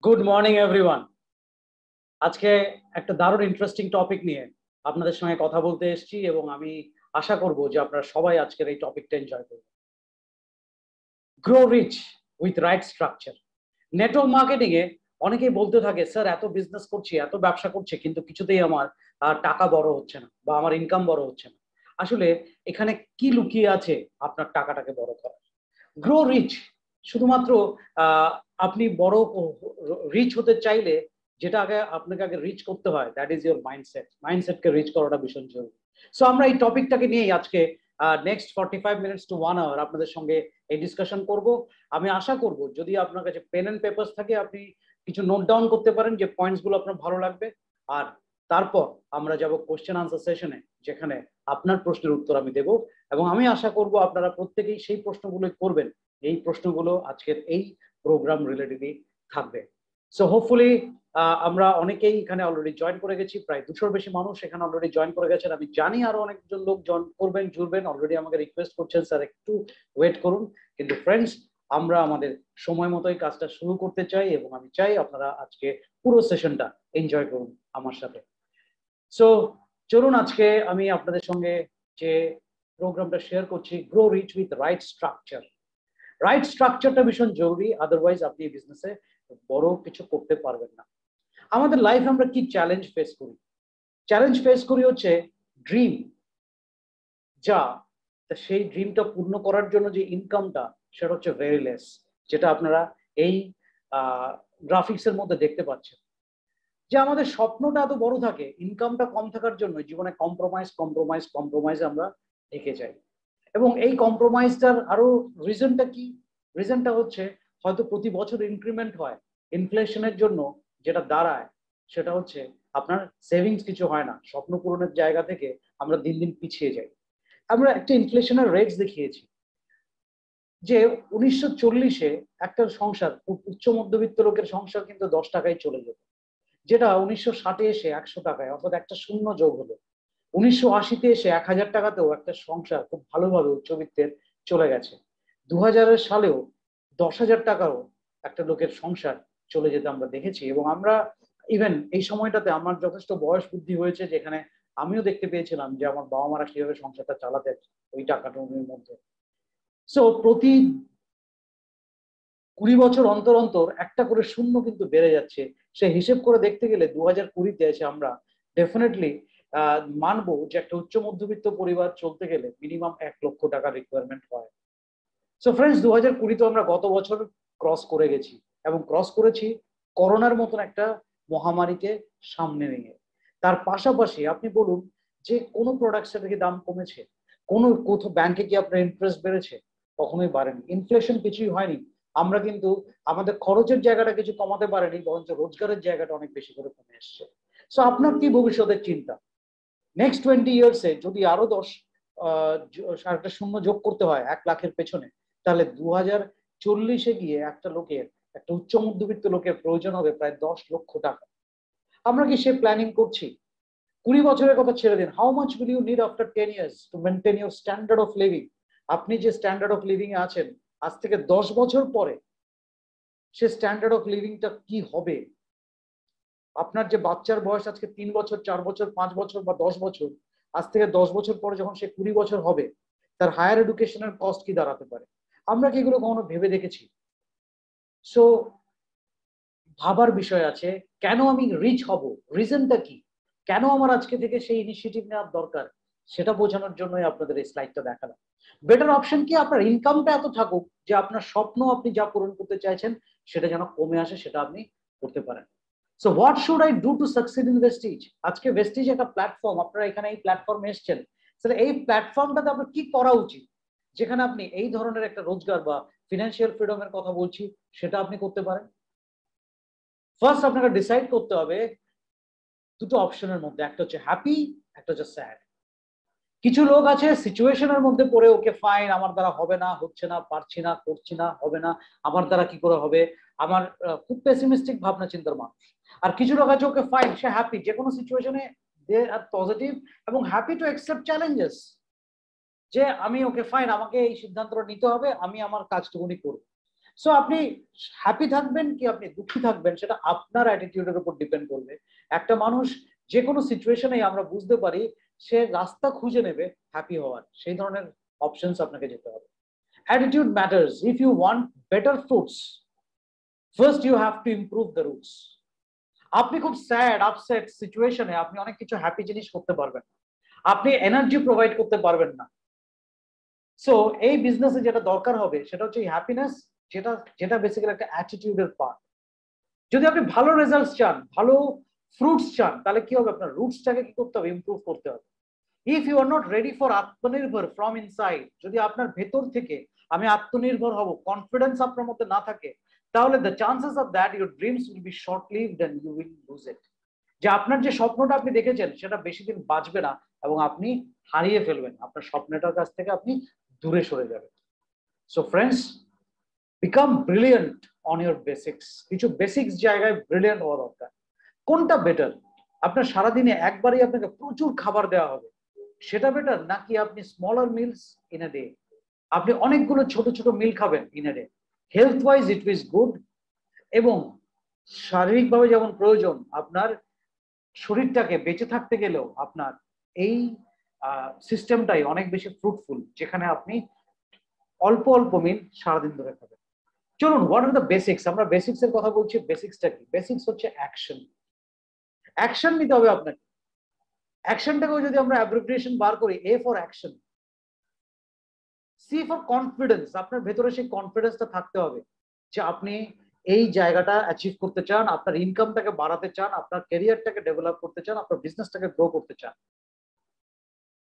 Good morning everyone. আজকে একটা দারুণ ইন্টারেস্টিং টপিক নিয়ে আপনাদের সঙ্গে কথা বলতে এসেছি এবং আমি আশা করব যে আপনারা সবাই আজকের এই টপিকটা এনজয় করবেন। Grow rich with right structure. Network marketing এ অনেকেই বলতে থাকে, স্যার এত বিজনেস করছি, এত ব্যবসা করছি, কিন্তু কিছুতেই আমার টাকা বড় হচ্ছে না বা আমার ইনকাম বড় হচ্ছে না। আসলে এখানে কি লুকিয়ে আছে আপনার টাকাটাকে বড় করা? গ্রো রিচ শুধুমাত্র আহ, আপনি বড় রিচ হতে চাইলে যেটা আপনাকে আগে রিচ করতে হয়, দ্যাট ইজ ইউর মাইন্ডসেট। মাইন্ডসেটকে রিচ করাটা ভীষণ জরুরি। সো আমরা এই টপিকটাকে নিয়েই আজকে নেক্সট 45 মিনিটস টু 1 আওয়ার আপনাদের সঙ্গে এই ডিসকাশন করব। আমি আশা করব যদি আপনার কাছে পেন এন্ড পেপারস থাকে আপনি কিছু নোট ডাউন করতে পারেন যে পয়েন্টস গুলো আপনার ভালো লাগবে। আর তারপর আমরা যাব কোশ্চেন আনসার সেশনে, যেখানে আপনার প্রশ্নের উত্তর আমি দেব এবং আমি আশা করব আপনারা প্রত্যেকেই সেই প্রশ্নগুলো করবেন। এই প্রশ্নগুলো আজকের এই প্রোগ্রাম রিলেটেডই থাকবে। সো হোপফুলি আমরা অনেকেই এখানে অলরেডি জয়েন করে গেছি, প্রায় 200-র বেশি মানুষ এখানে অলরেডি জয়েন করে গেছেন। আমি জানি আরো অনেকজন লোক জয়েন করবেন, জুড়বেন। অলরেডি আমাকে রিকোয়েস্ট করছেন, স্যার একটু ওয়েট করুন। কিন্তু ফ্রেন্ডস, আমরা আমাদের সময় মতোই কাজটা শুরু করতে চাই এবং আমি চাই আপনারা আজকে পুরো সেশনটা এনজয় করুন আমার সাথে। সো চলুন আজকে আমি আপনাদের সঙ্গে যে প্রোগ্রামটা শেয়ার করছি, grow rich with right structure. Right স্ট্রাকচারটা ভীষণ জরুরি, আদারওয়াইজ আপনি এই বিজনেসে বড় কিছু করতে পারবেন না। আমাদের লাইফে আমরা কি চ্যালেঞ্জ ফেস করি? চ্যালেঞ্জ ফেস করি হচ্ছে ড্রিম, যা সেই ড্রিমটা পূর্ণ করার জন্য যে ইনকামটা, সেটা হচ্ছে ভেরি লেস, যেটা আপনারা এই গ্রাফিক্স এর মধ্যে দেখতে পাচ্ছেন। যে আমাদের স্বপ্নটা এত বড় থাকে, ইনকামটা কম থাকার জন্য জীবনে কম্প্রোমাইজ কম্প্রোমাইজ কম্প্রোমাইজ আমরা ঢেকে যাই। এবং এই কম্প্রোমাইজটার আরো রিজনটা কি? রিজনটা হচ্ছে হয়তো প্রতি বছর ইনক্রিমেন্ট হয়, ইনফ্লেশনের জন্য যেটা দাঁড়ায় সেটা হচ্ছে আপনার সেভিংস কিছু হয় না। স্বপ্ন পূরণের জায়গা থেকে আমরা দিন দিন পিছিয়ে যাই। আমরা একটা ইনফ্লেশনের রেটস দেখিয়েছি যে 1940-এ একটা সংসার, উচ্চ মধ্যবিত্ত লোকের সংসার কিন্তু 10 টাকায় চলে যেত, যেটা 1960-এ এসে 100 টাকায়, অর্থাৎ একটা শূন্য যোগ হলো। 1980-তে এসে 1000 টাকাতেও একটা সংসার খুব ভালোভাবে উচ্চবিত্তের চলে গেছে। 2000-এর সালেও 10,000 টাকাও একটা লোকের সংসার চলে যেতে আমরা দেখেছি। এবং আমরা ইভেন এই সময়টাতে আমার যথেষ্ট বয়স বৃদ্ধি হয়েছে, যেখানে আমিও দেখতে পেয়েছিলাম যে আমার বাবা মারা কিভাবে সংসারটা চালাতেন ওই টাকাটুকুর মধ্যে। সো প্রতি 20 বছর অন্তর অন্তর একটা করে শূন্য কিন্তু বেড়ে যাচ্ছে। সে হিসেব করে দেখতে গেলে 2020-তে এসে আমরা ডেফিনেটলি মানবো যে একটা উচ্চ মধ্যবিত্ত পরিবার চলতে গেলে মিনিমাম 1 লক্ষ টাকা রিকোয়ারমেন্ট হয়। সো ফ্রেন্ডস, 2020-তে আমরা গত বছর ক্রস করে গেছি এবং ক্রস করেছি করোনার মতন একটা মহামারীকে সামনে নিয়ে। তার পাশাপাশি আপনি বলুন যে কোনো প্রোডাক্টসের থেকে দাম কমেছে? কোনো কোথাও ব্যাংকে কি আপনার ইন্টারেস্ট বেড়েছে? কখনোই বাড়েনি। ইনফ্লেশন কিছুই হয়নি। আমরা কিন্তু আমাদের খরচের জায়গাটা কিছু কমাতে পারিনি, বরঞ্চ রোজগারের জায়গাটা অনেক বেশি করে কমে এসছে। সো আপনার কি ভবিষ্যতের চিন্তা? নেক্সট 20 ইয়ার্সে যদি আরো একটা শূন্য যোগ করতে হয় 1 লাখের পেছনে, তাহলে 2040-এ গিয়ে একটা লোকের, একটা উচ্চ মধ্যবিত্ত লোকের প্রয়োজন হবে প্রায় 10 লক্ষ টাকা। আমরা কি সে প্ল্যানিং করছি? 20 বছরের কথা ছেড়ে দিন, how much will you need after 10 years to maintain your standard of living? আপনি যে স্ট্যান্ডার্ড অফ লিভিং এ আছেন, আজ থেকে 10 বছর পরে সে স্ট্যান্ডার্ড অফ লিভিংটা কি হবে? আপনার যে বাচ্চার বয়স আজকে 3 বছর, 4 বছর, 5 বছর বা 10 বছর, আজ থেকে 10 বছর পরে যখন সে 20 বছর হবে, তার হায়ার এডুকেশনের কস্ট কি দাঁড়াতে পারে? আমরা কি এগুলো কখনো ভেবে দেখেছি? সো ভাবার বিষয় আছে, কেন আমি রিচ হব, রিজনটা কি, কেন আমার আজকে থেকে সেই ইনিশিয়েটিভ নেওয়ার দরকার, সেটা বোঝানোর জন্যই আপনাদের এই স্লাইডটা দেখালাম। বেটার অপশন কি? আপনার ইনকামটা এত থাকুক যে আপনার স্বপ্ন আপনি যা পূরণ করতে চাইছেন সেটা যেন কমে আসে, সেটা আপনি করতে পারেন। So what should I do to succeed in Vestige? আজকে ভেস্টিজ একটা প্ল্যাটফর্ম, আপনারা এখানে এই প্ল্যাটফর্মে এসেছেন, তাহলে এই প্ল্যাটফর্মটাতে আপনার কি করা উচিত যেখানে আপনি এই ধরনের একটা রোজগার বা ফিনান্সিয়াল ফ্রিডমের কথা বলছি সেটা আপনি করতে পারেন? ফার্স্ট আপনাকে ডিসাইড করতে হবে দুটো অপশনের মধ্যে, একটা হচ্ছে হ্যাপি, একটা হচ্ছে স্যাড। কিছু লোক আছে সিচুয়েশনের মধ্যে পড়ে, ওকে ফাইন, আমার দ্বারা হবে না, হচ্ছে না, পারছি না, করছি না, হবে না, আমার দ্বারা কি করে হবে, আমার খুব পেসিমিস্টিক ভাবনা চিন্তার মানুষ। আর কিছু লোক আছে ওকে ফাইন, সে হ্যাপি, যে কোনো সিচুয়েশনে দে আর পজিটিভ এবং হ্যাপি টু অ্যাকসেপ্ট চ্যালেঞ্জেস, যে আমি ওকে ফাইন, আমাকে এই সিদ্ধান্তটা নিতে হবে, আমি আমার কাজটুকুনি করব। সো আপনি হ্যাপি থাকবেন কি আপনি দুঃখী থাকবেন সেটা আপনার অ্যাটিটিউডের উপর ডিপেন্ড করবে। একটা মানুষ যে কোনো সিচুয়েশনে আমরা বুঝতে পারি সে রাস্তা খুঁজে নেবে হ্যাপি হওয়ার, সেই ধরনের অপশনস আপনাকে যেতে হবে। Attitude matters. If you want better fruits, first you have to improve the roots. আপনি খুব স্যাড আপসেট সিচুয়েশনে আপনি অনেক কিছু হ্যাপি জিনিস করতে পারবেন, আপনি এনার্জি প্রোভাইড করতে পারবেন না। সো এই বিজনেসে যেটা দরকার হবে সেটা হচ্ছে হ্যাপিনেস, যেটা যেটা বেসিক্যালি একটা অ্যাটিটিউডের পার্ট। যদি আপনি ভালো রেজাল্টস চান, ভালো ফ্রুটস চান, তাহলে কি হবে, আপনার রুটসটাকে কি করতে হবে, ইমপ্রুভ করতে হবে। If you are not ready for আত্মনির্ভর ফ্রম ইনসাইড, যদি আপনার ভেতর থেকে আমি আত্মনির্ভর হব কনফিডেন্স আপনার মধ্যে না থাকে, তাহলে the chances of that your dreams will be short lived and you will lose it. যে আপনার যে স্বপ্নটা আপনি দেখেছেন সেটা বেশি দিন বাঁচবে না এবং আপনি হারিয়ে ফেলবেন, আপনার স্বপ্নটার কাছ থেকে আপনি দূরে সরে যাবেন। So friends, become brilliant on your basics. কিছু বেসিক্স জায়গায় ব্রিলিয়েন্ট হওয়া দরকার। কোনটা বেটার, আপনার সারাদিনে একবারই আপনাকে প্রচুর খাবার দেওয়া হবে সেটা বেটার, নাকি আপনি smaller meals in a day, আপনি অনেকগুলো ছোট ছোট মিল খাবেন in a day. Health wise it is good, এবং শারীরিকভাবে যেমন প্রয়োজন, আপনার শরীরটাকে বেঁচে থাকতে গেলেও আপনার এই সিস্টেমটাই অনেক বেশি ফ্রুটফুল, যেখানে আপনি অল্প অল্প মিল সারাদিন ধরে খাবেন। চলুন, হোয়াট আর দ্য বেসিক্স, আমরা বেসিক্স এর কথা বলছি। বেসিক্সটা কি? বেসিক্স হচ্ছে অ্যাকশন। অ্যাকশন নিতে হবে আপনাকে। অ্যাকশনটাকেও যদি আমরা অ্যাব্রিভিয়েশন বার করি, A for action, C for confidence. আপনার ভেতরে সেই কনফিডেন্সটা থাকতে হবে যে আপনি এই জায়গাটা অ্যাচিভ করতে চান, আপনার ইনকামটাকে বাড়াতে চান, আপনার ক্যারিয়ারটাকে ডেভেলপ করতে চান, আপনার বিজনেসটাকে গ্রো করতে চান।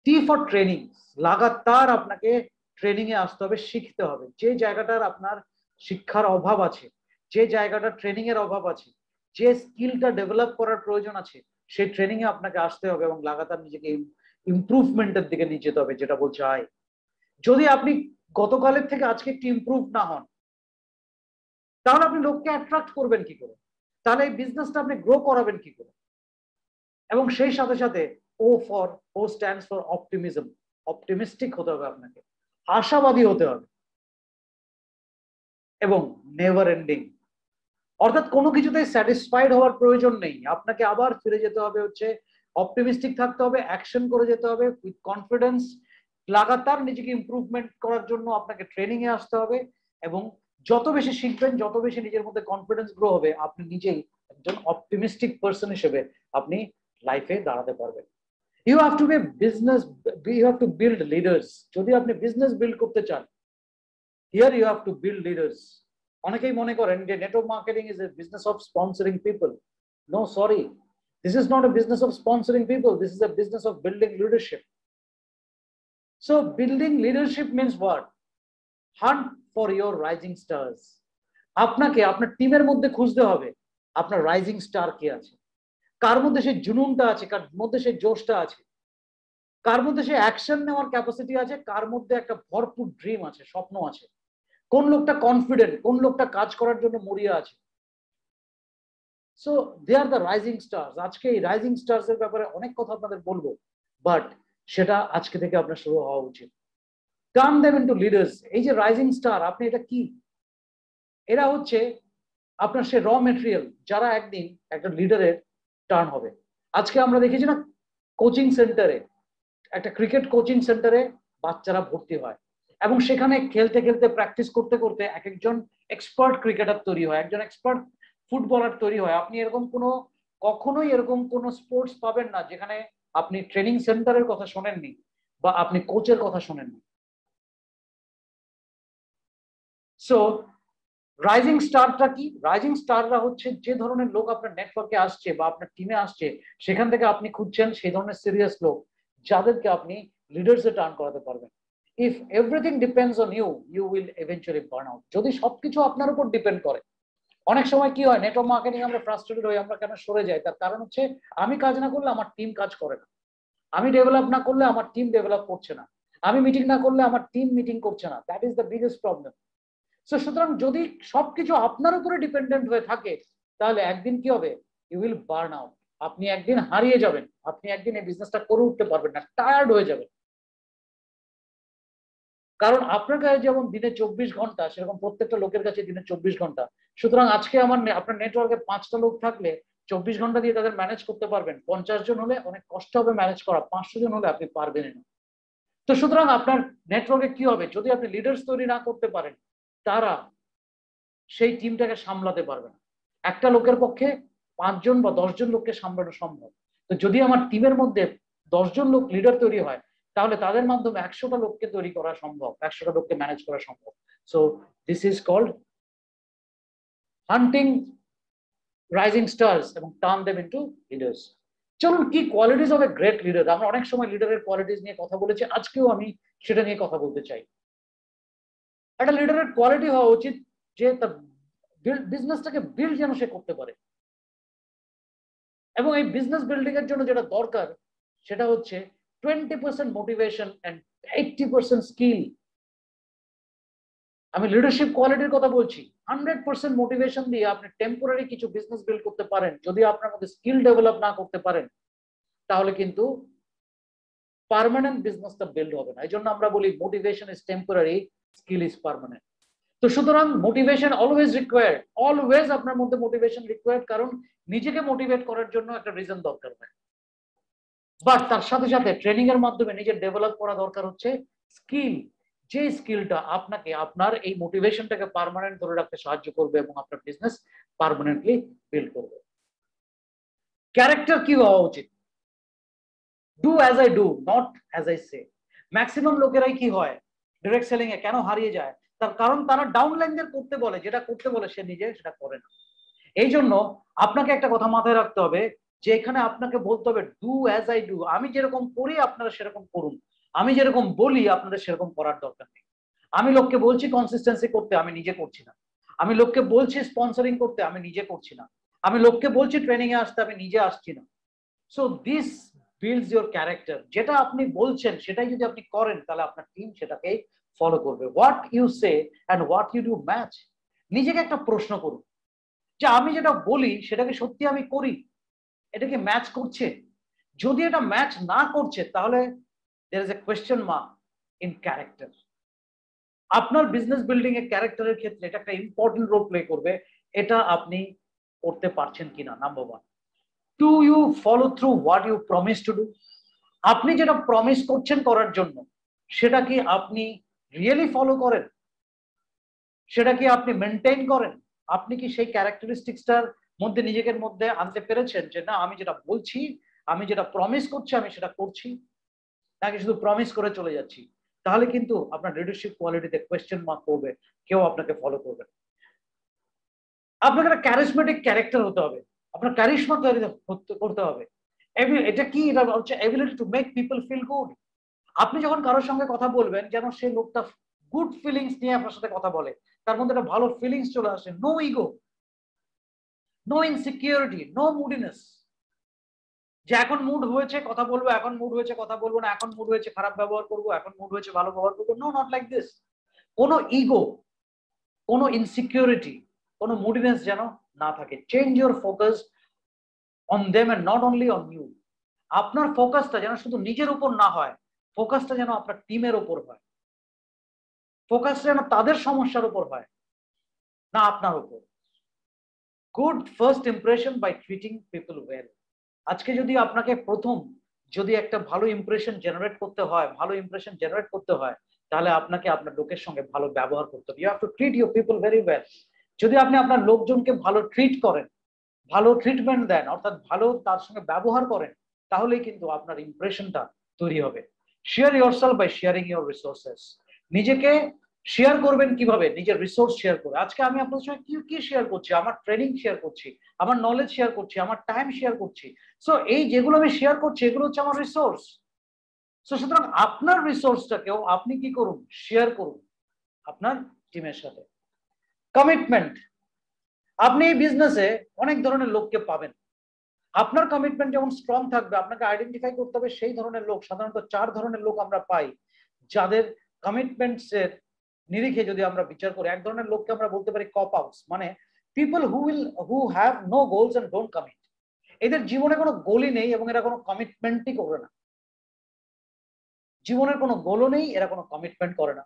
টি ফর ট্রেনিং, লাগাতার আপনাকে ট্রেনিং এ আসতে হবে, শিখতে হবে। যে জায়গাটার আপনার শিক্ষার অভাব আছে, যে জায়গাটা ট্রেনিং এর অভাব আছে, যে স্কিলটা ডেভেলপ করার প্রয়োজন আছে, সেই ট্রেনিং এ আপনাকে আসতে হবে এবং লাগাতার নিজেকে ইমপ্রুভমেন্টের দিকে নিয়ে যেতে হবে, যেটা বলছে আয়। যদি আপনি গতকালের থেকে আজকে একটু ইমপ্রুভ না হন, তাহলে আপনি লোককে অ্যাট্রাক্ট করবেন কি করে, তাহলে এই বিজনেসটা আপনি গ্রো করাবেন কি করে। এবং সেই সাথে সাথে ও স্ট্যান্ডস ফর অপটিমিজম। অপটিমিস্টিক হতে হবে আপনাকে, আশাবাদী হতে হবে, এবং নেভার এন্ডিং। অর্থাৎ কোনো কিছুতেই স্যাটিসফাইড হওয়ার প্রয়োজন নেই, আপনাকে আবার ফিরে যেতে হবে হচ্ছে অপটিমিস্টিক থাকতে হবে, অ্যাকশন করে যেতে হবে উইথ কনফিডেন্স। লাগাতার নিজেকে ইমপ্রুভমেন্ট করার জন্য আপনাকে ট্রেনিং এ আসতে হবে, এবং যত বেশি শিখবেন, যত বেশি নিজের মধ্যে কনফিডেন্স গ্রো হবে, আপনি নিজেই একজন অপটিমিস্টিক পার্সন হিসেবে আপনি লাইফে দাঁড়াতে পারবেন। You have to be business, you have to build leaders. যদি আপনি বিজনেস বিল্ড করতে চান, here you have to build leaders. অনেকেই মনে করেন যে network marketing is a business of sponsoring people. No, sorry, this is not a business of sponsoring people, this is a business of building leadership. So building leadership means what? Hunt for your rising stars. আপনাকে আপনার টিমের মধ্যে খুঁজতে হবে আপনার rising star কে আছে, কার মধ্যে সেই জুনুনটা আছে, কার মধ্যে সেই জোশটা আছে, কার মধ্যে সেই অ্যাকশন নেওয়ার ক্যাপাসিটি আছে, কার মধ্যে একটা ভরপুর ড্রিম আছে, স্বপ্ন আছে, কোন লোকটা কনফিডেন্ট, কোন লোকটা কাজ করার জন্য মরিয়া আছে। So they are the rising stars. আজকে এই রাইজিং স্টার্স এর ব্যাপারে অনেক কথা আপনাদের বলবো, বাট সেটা আজকে থেকে আপনার শুরু হওয়া উচিত। Turn them into leaders. এই যে রাইজিং স্টার, আপনি এটা কি? এরা হচ্ছে আপনার সে র মেটেরিয়াল, যারা একদিন একটা লিডারের টার্ন হবে। আজকে আমরা দেখেছি না, কোচিং সেন্টারে, একটা ক্রিকেট কোচিং সেন্টারে বাচ্চারা ভর্তি হয় এবং সেখানে খেলতে খেলতে প্র্যাকটিস করতে করতে এক একজন এক্সপার্ট ক্রিকেটার তৈরি হয়, একজন এক্সপার্ট ফুটবলার তৈরি হয়। আপনি এরকম কোনো, কখনোই এরকম কোনো স্পোর্টস পাবেন না যেখানে আপনি ট্রেনিং সেন্টারের কথা শোনেননি বা আপনি কোচের কথা শোনেননি। সো রাইজিং স্টারটা কি? রাইজিং স্টাররা হচ্ছে যে ধরনের লোক আপনার নেটওয়ার্কে আসছে বা আপনার টিমে আসছে, সেখান থেকে আপনি খুঁজছেন সেই ধরনের সিরিয়াস লোক যাদেরকে আপনি লিডার্সে টার্ন করাতে পারবেন। If everything depends on you, you will eventually burn out. যদি সবকিছু আপনার উপর ডিপেন্ড করে, অনেক সময় কি হয়, নেটওয়ার্ক মার্কেটিং আমরা ফ্রাস্ট্রেটেড হই, আমরা কেন সরে যাই, তার কারণ হচ্ছে আমি কাজ না করলে আমার টিম কাজ করে না, আমি ডেভেলপ না করলে আমার টিম ডেভেলপ করছে না, আমি মিটিং না করলে আমার টিম মিটিং করছে না। That is the biggest problem. সুতরাং যদি সবকিছু আপনার উপরে ডিপেন্ডেন্ট হয়ে থাকে, তাহলে একদিন কি হবে, ইউ উইল বার্ন আউট। আপনি একদিন হারিয়ে যাবেন, আপনি একদিন এই বিজনেসটা করে উঠতে পারবেন না, টায়ার্ড হয়ে যাবেন। কারণ আপনার কাছে যেমন দিনে 24 ঘন্টা, সেরকম প্রত্যেকটা লোকের কাছে দিনে 24 ঘন্টা। সুতরাং আজকে আপনার নেটওয়ার্কে 5টা লোক থাকলে 24 ঘন্টা দিয়ে তাদের ম্যানেজ করতে পারবেন। 50 জন হলে অনেক কষ্ট হবে ম্যানেজ করা, 500 জন হলে আপনি পারবেন না। তো সুতরাং আপনার নেটওয়ার্কে কি হবে, যদি আপনি লিডার্স তৈরি না করতে পারেন, তারা সেই টিমটাকে সামলাতে পারবে না। একটা লোকের পক্ষে 5 জন বা 10 জন লোককে সামলানো সম্ভব। তো যদি আমার টিমের মধ্যে 10 জন লোক লিডার তৈরি হয়, তাহলে তাদের মাধ্যমে 100টা লোককে তৈরি করা সম্ভব, 100টা লোককে ম্যানেজ করা সম্ভব। So this is called hunting rising stars এবং টার্ন দেম ইনটু লিডার্স। চলুন, কি qualities of a great leader. আমরা অনেক সময় লিডারের কোয়ালিটিস নিয়ে কথা বলেছি, আজকেও আমি সেটা নিয়ে কথা বলতে চাই। একটা লিডারের কোয়ালিটি হওয়া উচিত যে তার বিজনেসটাকে বিল্ড যেন সে করতে পারে, এবং এই বিজনেস বিল্ডিং এর জন্য যেটা দরকার সেটা হচ্ছে 20% মোটিভেশন অ্যান্ড 80% স্কিল। আমি লিডারশিপ কোয়ালিটির কথা বলছি। 100% মোটিভেশন দিয়ে আপনি টেম্পোরারি কিছু বিজনেস বিল্ড করতে পারেন, যদি আপনার মধ্যে স্কিল ডেভেলপ না করতে পারেন তাহলে কিন্তু পার্মানেন্ট বিজনেসটা বিল্ড হবে না। এই জন্য আমরা বলি motivation is temporary, skill is permanent. তো সুতরাং মোটিভেশন অলওয়েজ রিকোয়ার্ড, অলওয়েজ আপনার মধ্যে মোটিভেশন রিকোয়ার্ড, কারণ নিজেকে মোটিভেট করার জন্য একটা রিজন দরকার হয়। বাট তার সাথে সাথে ট্রেনিং এর মাধ্যমে নিজের ডেভেলপ করা দরকার হচ্ছে স্কিল, যে স্কিলটা আপনাকে আপনার এই মোটিভেশনটাকে পার্মানেন্ট ধরে রাখতে সাহায্য করবে এবং আপনার বিজনেস পার্মানেন্টলি বিল্ড করবে। ক্যারেক্টার কি হওয়া উচিত? Do as I do, not as I say. Maximum লোকেরাই কি হয় ডাইরেক্ট সেলিং এ কেন হারিয়ে যায়, তার কারণ তারা ডাউনলাইনদের করতে বলে, যেটা করতে বলে সে নিজে সেটা করে না। এই জন্য আপনাকে একটা কথা মাথায় রাখতে হবে যে এখানে আপনাকে বলতে হবে ডু অ্যাজ আই ডু। আমি যেরকম করি আপনারা সেরকম করুন, আমি যেরকম বলি আপনাদের সেরকম করার দরকার নেই। আমি লোককে বলছি কনসিস্টেন্সি করতে, আমি নিজে করছি না। আমি লোককে বলছি স্পন্সরিং করতে, আমি নিজে করছি না। আমি লোককে বলছি ট্রেনিং এ আসতে, আমি নিজে আসছি না। So this builds your character. যেটা আপনি বলছেন সেটাই যদি আপনি করেন তাহলে আপনার টিম সেটাকে ফলো করবে। What you say and what you do match. নিজেকে একটা প্রশ্ন করুন যে আমি যেটা বলি সেটাকে সত্যি আমি করি, এটা কি ম্যাচ করছে? যদি এটা ম্যাচ না করছে তাহলে there is a question mark in character। আপনার বিজনেস বিল্ডিং এর ক্যারেক্টারের ক্ষেত্রে এটা একটা ইম্পর্টেন্ট রোল প্লে করবে, এটা আপনি করতে পারছেন কিনা। Number 1, do you follow through what you promise to do. আপনি যেটা প্রমিস করছেন করার জন্য সেটা কি আপনি রিয়েলি ফলো করেন, সেটা কি আপনি মেনটেন করেন? আপনি কি সেই ক্যারেক্টারিস্টিক্সটার মধ্যে নিজেকে মধ্যে আনতে পেরেছেন যে না আমি যেটা বলছি, আমি যেটা প্রমিস করছি আমি সেটা করছি, নাকি শুধু প্রমিস করে চলে যাচ্ছি? তাহলে কিন্তু আপনার লিডারশিপ কোয়ালিটিতে কোয়েশ্চেন মার্ক করবে, কেউ আপনাকে ফলো করবে। আপনাকে একটা ক্যারিসমেটিক ক্যারেক্টার হতে হবে, আপনার ক্যারিশমা তৈরি করতে হবে। এটা কি, এটা হচ্ছে ability to make people feel good. আপনি যখন কারোর সঙ্গে কথা বলবেন যেন সেই লোকটা গুড ফিলিংস নিয়ে আপনার সাথে কথা বলে, তার মধ্যে একটা ভালো ফিলিংস চলে আসে, no ego, no insecurity, no moodiness, যে এখন মুড হয়েছে কথা বলবো, এখন মুড হয়েছে কথা বলবো না, এখন মুড হয়েছে খারাপ ব্যবহার করবো, এখন মুড হয়েছে ভালো ব্যবহার করবো। No, not like this. কোনো ইগো, কোনো ইনসিকিউরিটি, কোনো মুডিনেস যেন না থাকে। Change your focus on them and not only on you. আপনার ফোকাসটা যেন শুধু নিজের উপর না হয়, ফোকাসটা যেন আপনার টিমের উপর হয়, ফোকাসটা যেন তাদের সমস্যার উপর হয়, না আপনার উপর। Good first impression by treating people well. আজকে যদি আপনাকে প্রথম যদি একটা ভালো ইমপ্রেশন জেনারেট করতে হয়, ভালো ইমপ্রেশন জেনারেট করতে হয়, তাহলে আপনাকে আপনার লোকের সঙ্গে ভালো ব্যবহার করতে হবে। You have to treat your people very well. যদি আপনি আপনার লোকজনকে ভালো ট্রিট করেন, ভালো ট্রিটমেন্ট দেন, অর্থাৎ ভালো তার সঙ্গে ব্যবহার করেন, তাহলেই কিন্তু আপনার ইমপ্রেশনটা তৈরি হবে। Share yourself by sharing your resources. নিজেকে শেয়ার করবেন কিভাবে? নিজের রিসোর্স শেয়ার করে। আজকে আমি আপনাদের সঙ্গে কি কি শেয়ার করছি? আমার ট্রেনিং শেয়ার করছি, আমার নলেজ শেয়ার করছি, আমার টাইম শেয়ার করছি। সো এই যেগুলো আমি শেয়ার করছি এগুলো হচ্ছে আমার রিসোর্স। সো সুতরাং আপনার রিসোর্সটাকেও আপনি কি করুন? শেয়ার করুন আপনার টিমের সাথে। কমিটমেন্ট। আপনি এই বিজনেসে অনেক ধরনের লোককে পাবেন। আপনার কমিটমেন্ট যেমন স্ট্রং থাকবে, আপনাকে আইডেন্টিফাই করতে হবে সেই ধরনের লোক। সাধারণত 4 ধরনের লোক আমরা পাই যাদের কমিটমেন্টস এর নিরিখে যদি আমরা বিচার করি। এক ধরনের লোককে আমরা বলতে পারি কপ আউটস, মানে people who have no goals and don't commit. এদের জীবনে কোনো গোলই নেই এবং এরা কোনো কমিটমেন্টই করে না। জীবনের কোনো গোলও নেই, এরা কোনো কমিটমেন্ট করে না।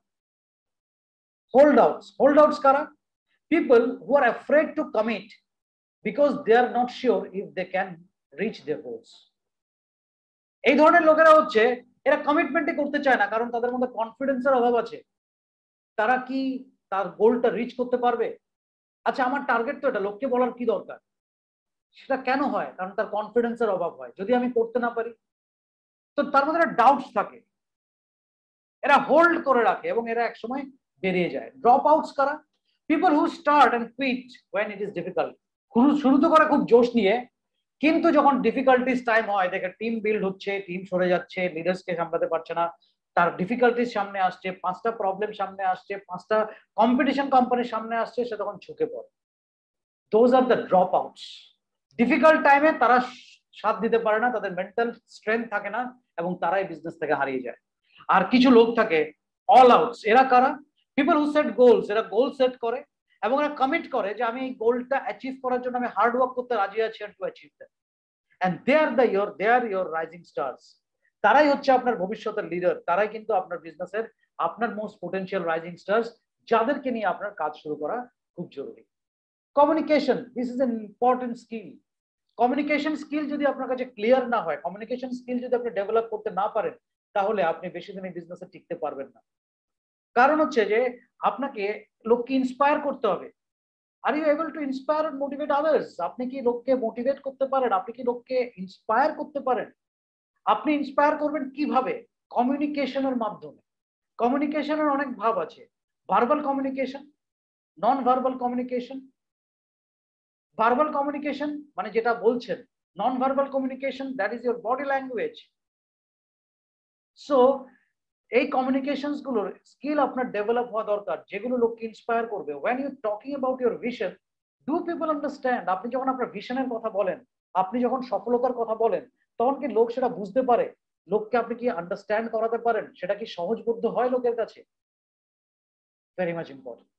হোল্ড আউটস কারা? People who are afraid to commit because they are not sure if they can reach their goals. এই ধরনের লোকেরা হচ্ছে এরা কমিটমেন্টই করতে চায় না, কারণ তাদের মধ্যে কনফিডেন্সের অভাব আছে। তারা কি তার গোলটা রিচ করতে পারবে? আচ্ছা, আমার টার্গেট তো এটা, লোককে বলার কি দরকার? সেটা কেন হয়? কারণ তার কনফিডেন্সের অভাব হয়। যদি আমি করতে না পারি, তো তার মধ্যে একটা ডাউটস থাকে, এরা হোল্ড করে রাখে এবং এরা একসময় বেরিয়ে যায়। ড্রপ আউটস কারা? People who start and quit when it is difficult. শুরু তো করে খুব জোশ নিয়ে, কিন্তু যখন ডিফিকাল্টিস টাইম হয়, দেখে টিম বিল্ড হচ্ছে, টিম সরে যাচ্ছে, লিডার্সকে সামলাতে পারছে না, তার ডিফিকাল্টিস সামনে আসছে, 5টা প্রবলেম সামনে আসছে, 5টা কম্পিটিশন কোম্পানির সামনে আসছে, সে তখন ঝুঁকে পড়ে। Those are the drop outs. Difficult টাইমে তারা সাথ দিতে পারে না, তাদের মেন্টাল স্ট্রেংথ থাকে না এবং তারাই বিজনেস থেকে হারিয়ে যায়। আর কিছু লোক থাকে অল আউটস। এরা কারা? পিপল হু সেট গোলস। এরা গোল সেট করে এবং এরা কমিট করে যে আমি এই গোলটা অ্যাচিভ করার জন্য আমি হার্ড ওয়ার্ক করতে রাজি আছি to achieve that. And they are your rising stars. তারাই হচ্ছে আপনার ভবিষ্যতের লিডার। তারাই কিন্তু আপনার বিজনেসের আপনার মোস্ট পোটেনশিয়াল রাইজিং স্টার্স, যাদেরকে নিয়ে আপনার কাজ শুরু করা খুব জরুরি। Communication, this is an important skill. Communication skill যদি আপনার কাছে ক্লিয়ার না হয়, কমিউনিকেশন স্কিল যদি আপনি ডেভেলপ করতে না পারেন, তাহলে আপনি বেশি দিন এই বিজনেসে টিকতে পারবেন না। কারণ হচ্ছে যে আপনাকে লোককে ইন্সপায়ার করতে হবে। Are you able to inspire and motivate others? আপনি কি লোককে মোটিভেট করতে পারেন? আপনি কি লোককে ইন্সপায়ার করতে পারেন? আপনি ইন্সপায়ার করবেন কিভাবে? কমিউনিকেশনের মাধ্যমে। কমিউনিকেশনের অনেক ভাব আছে। Verbal communication, non verbal communication. Verbal communication মানে যেটা বলছেন, non verbal communication that is your body language. So এই কমিউনিকেশনস গুলোর স্কিল আপনার ডেভেলপ হওয়া দরকার, যেগুলো লোককে ইন্সপায়ার করবে। When you talking about your vision, do people understand? আপনি যখন আপনার ভিশনের কথা বলেন, আপনি যখন সফলতার কথা বলেন, তখন কি লোক সেটা বুঝতে পারে? লোককে আপনি কি আন্ডারস্ট্যান্ড করাতে পারেন? সেটা কি সহজবোধ্য হয় লোকের কাছে? Very much important.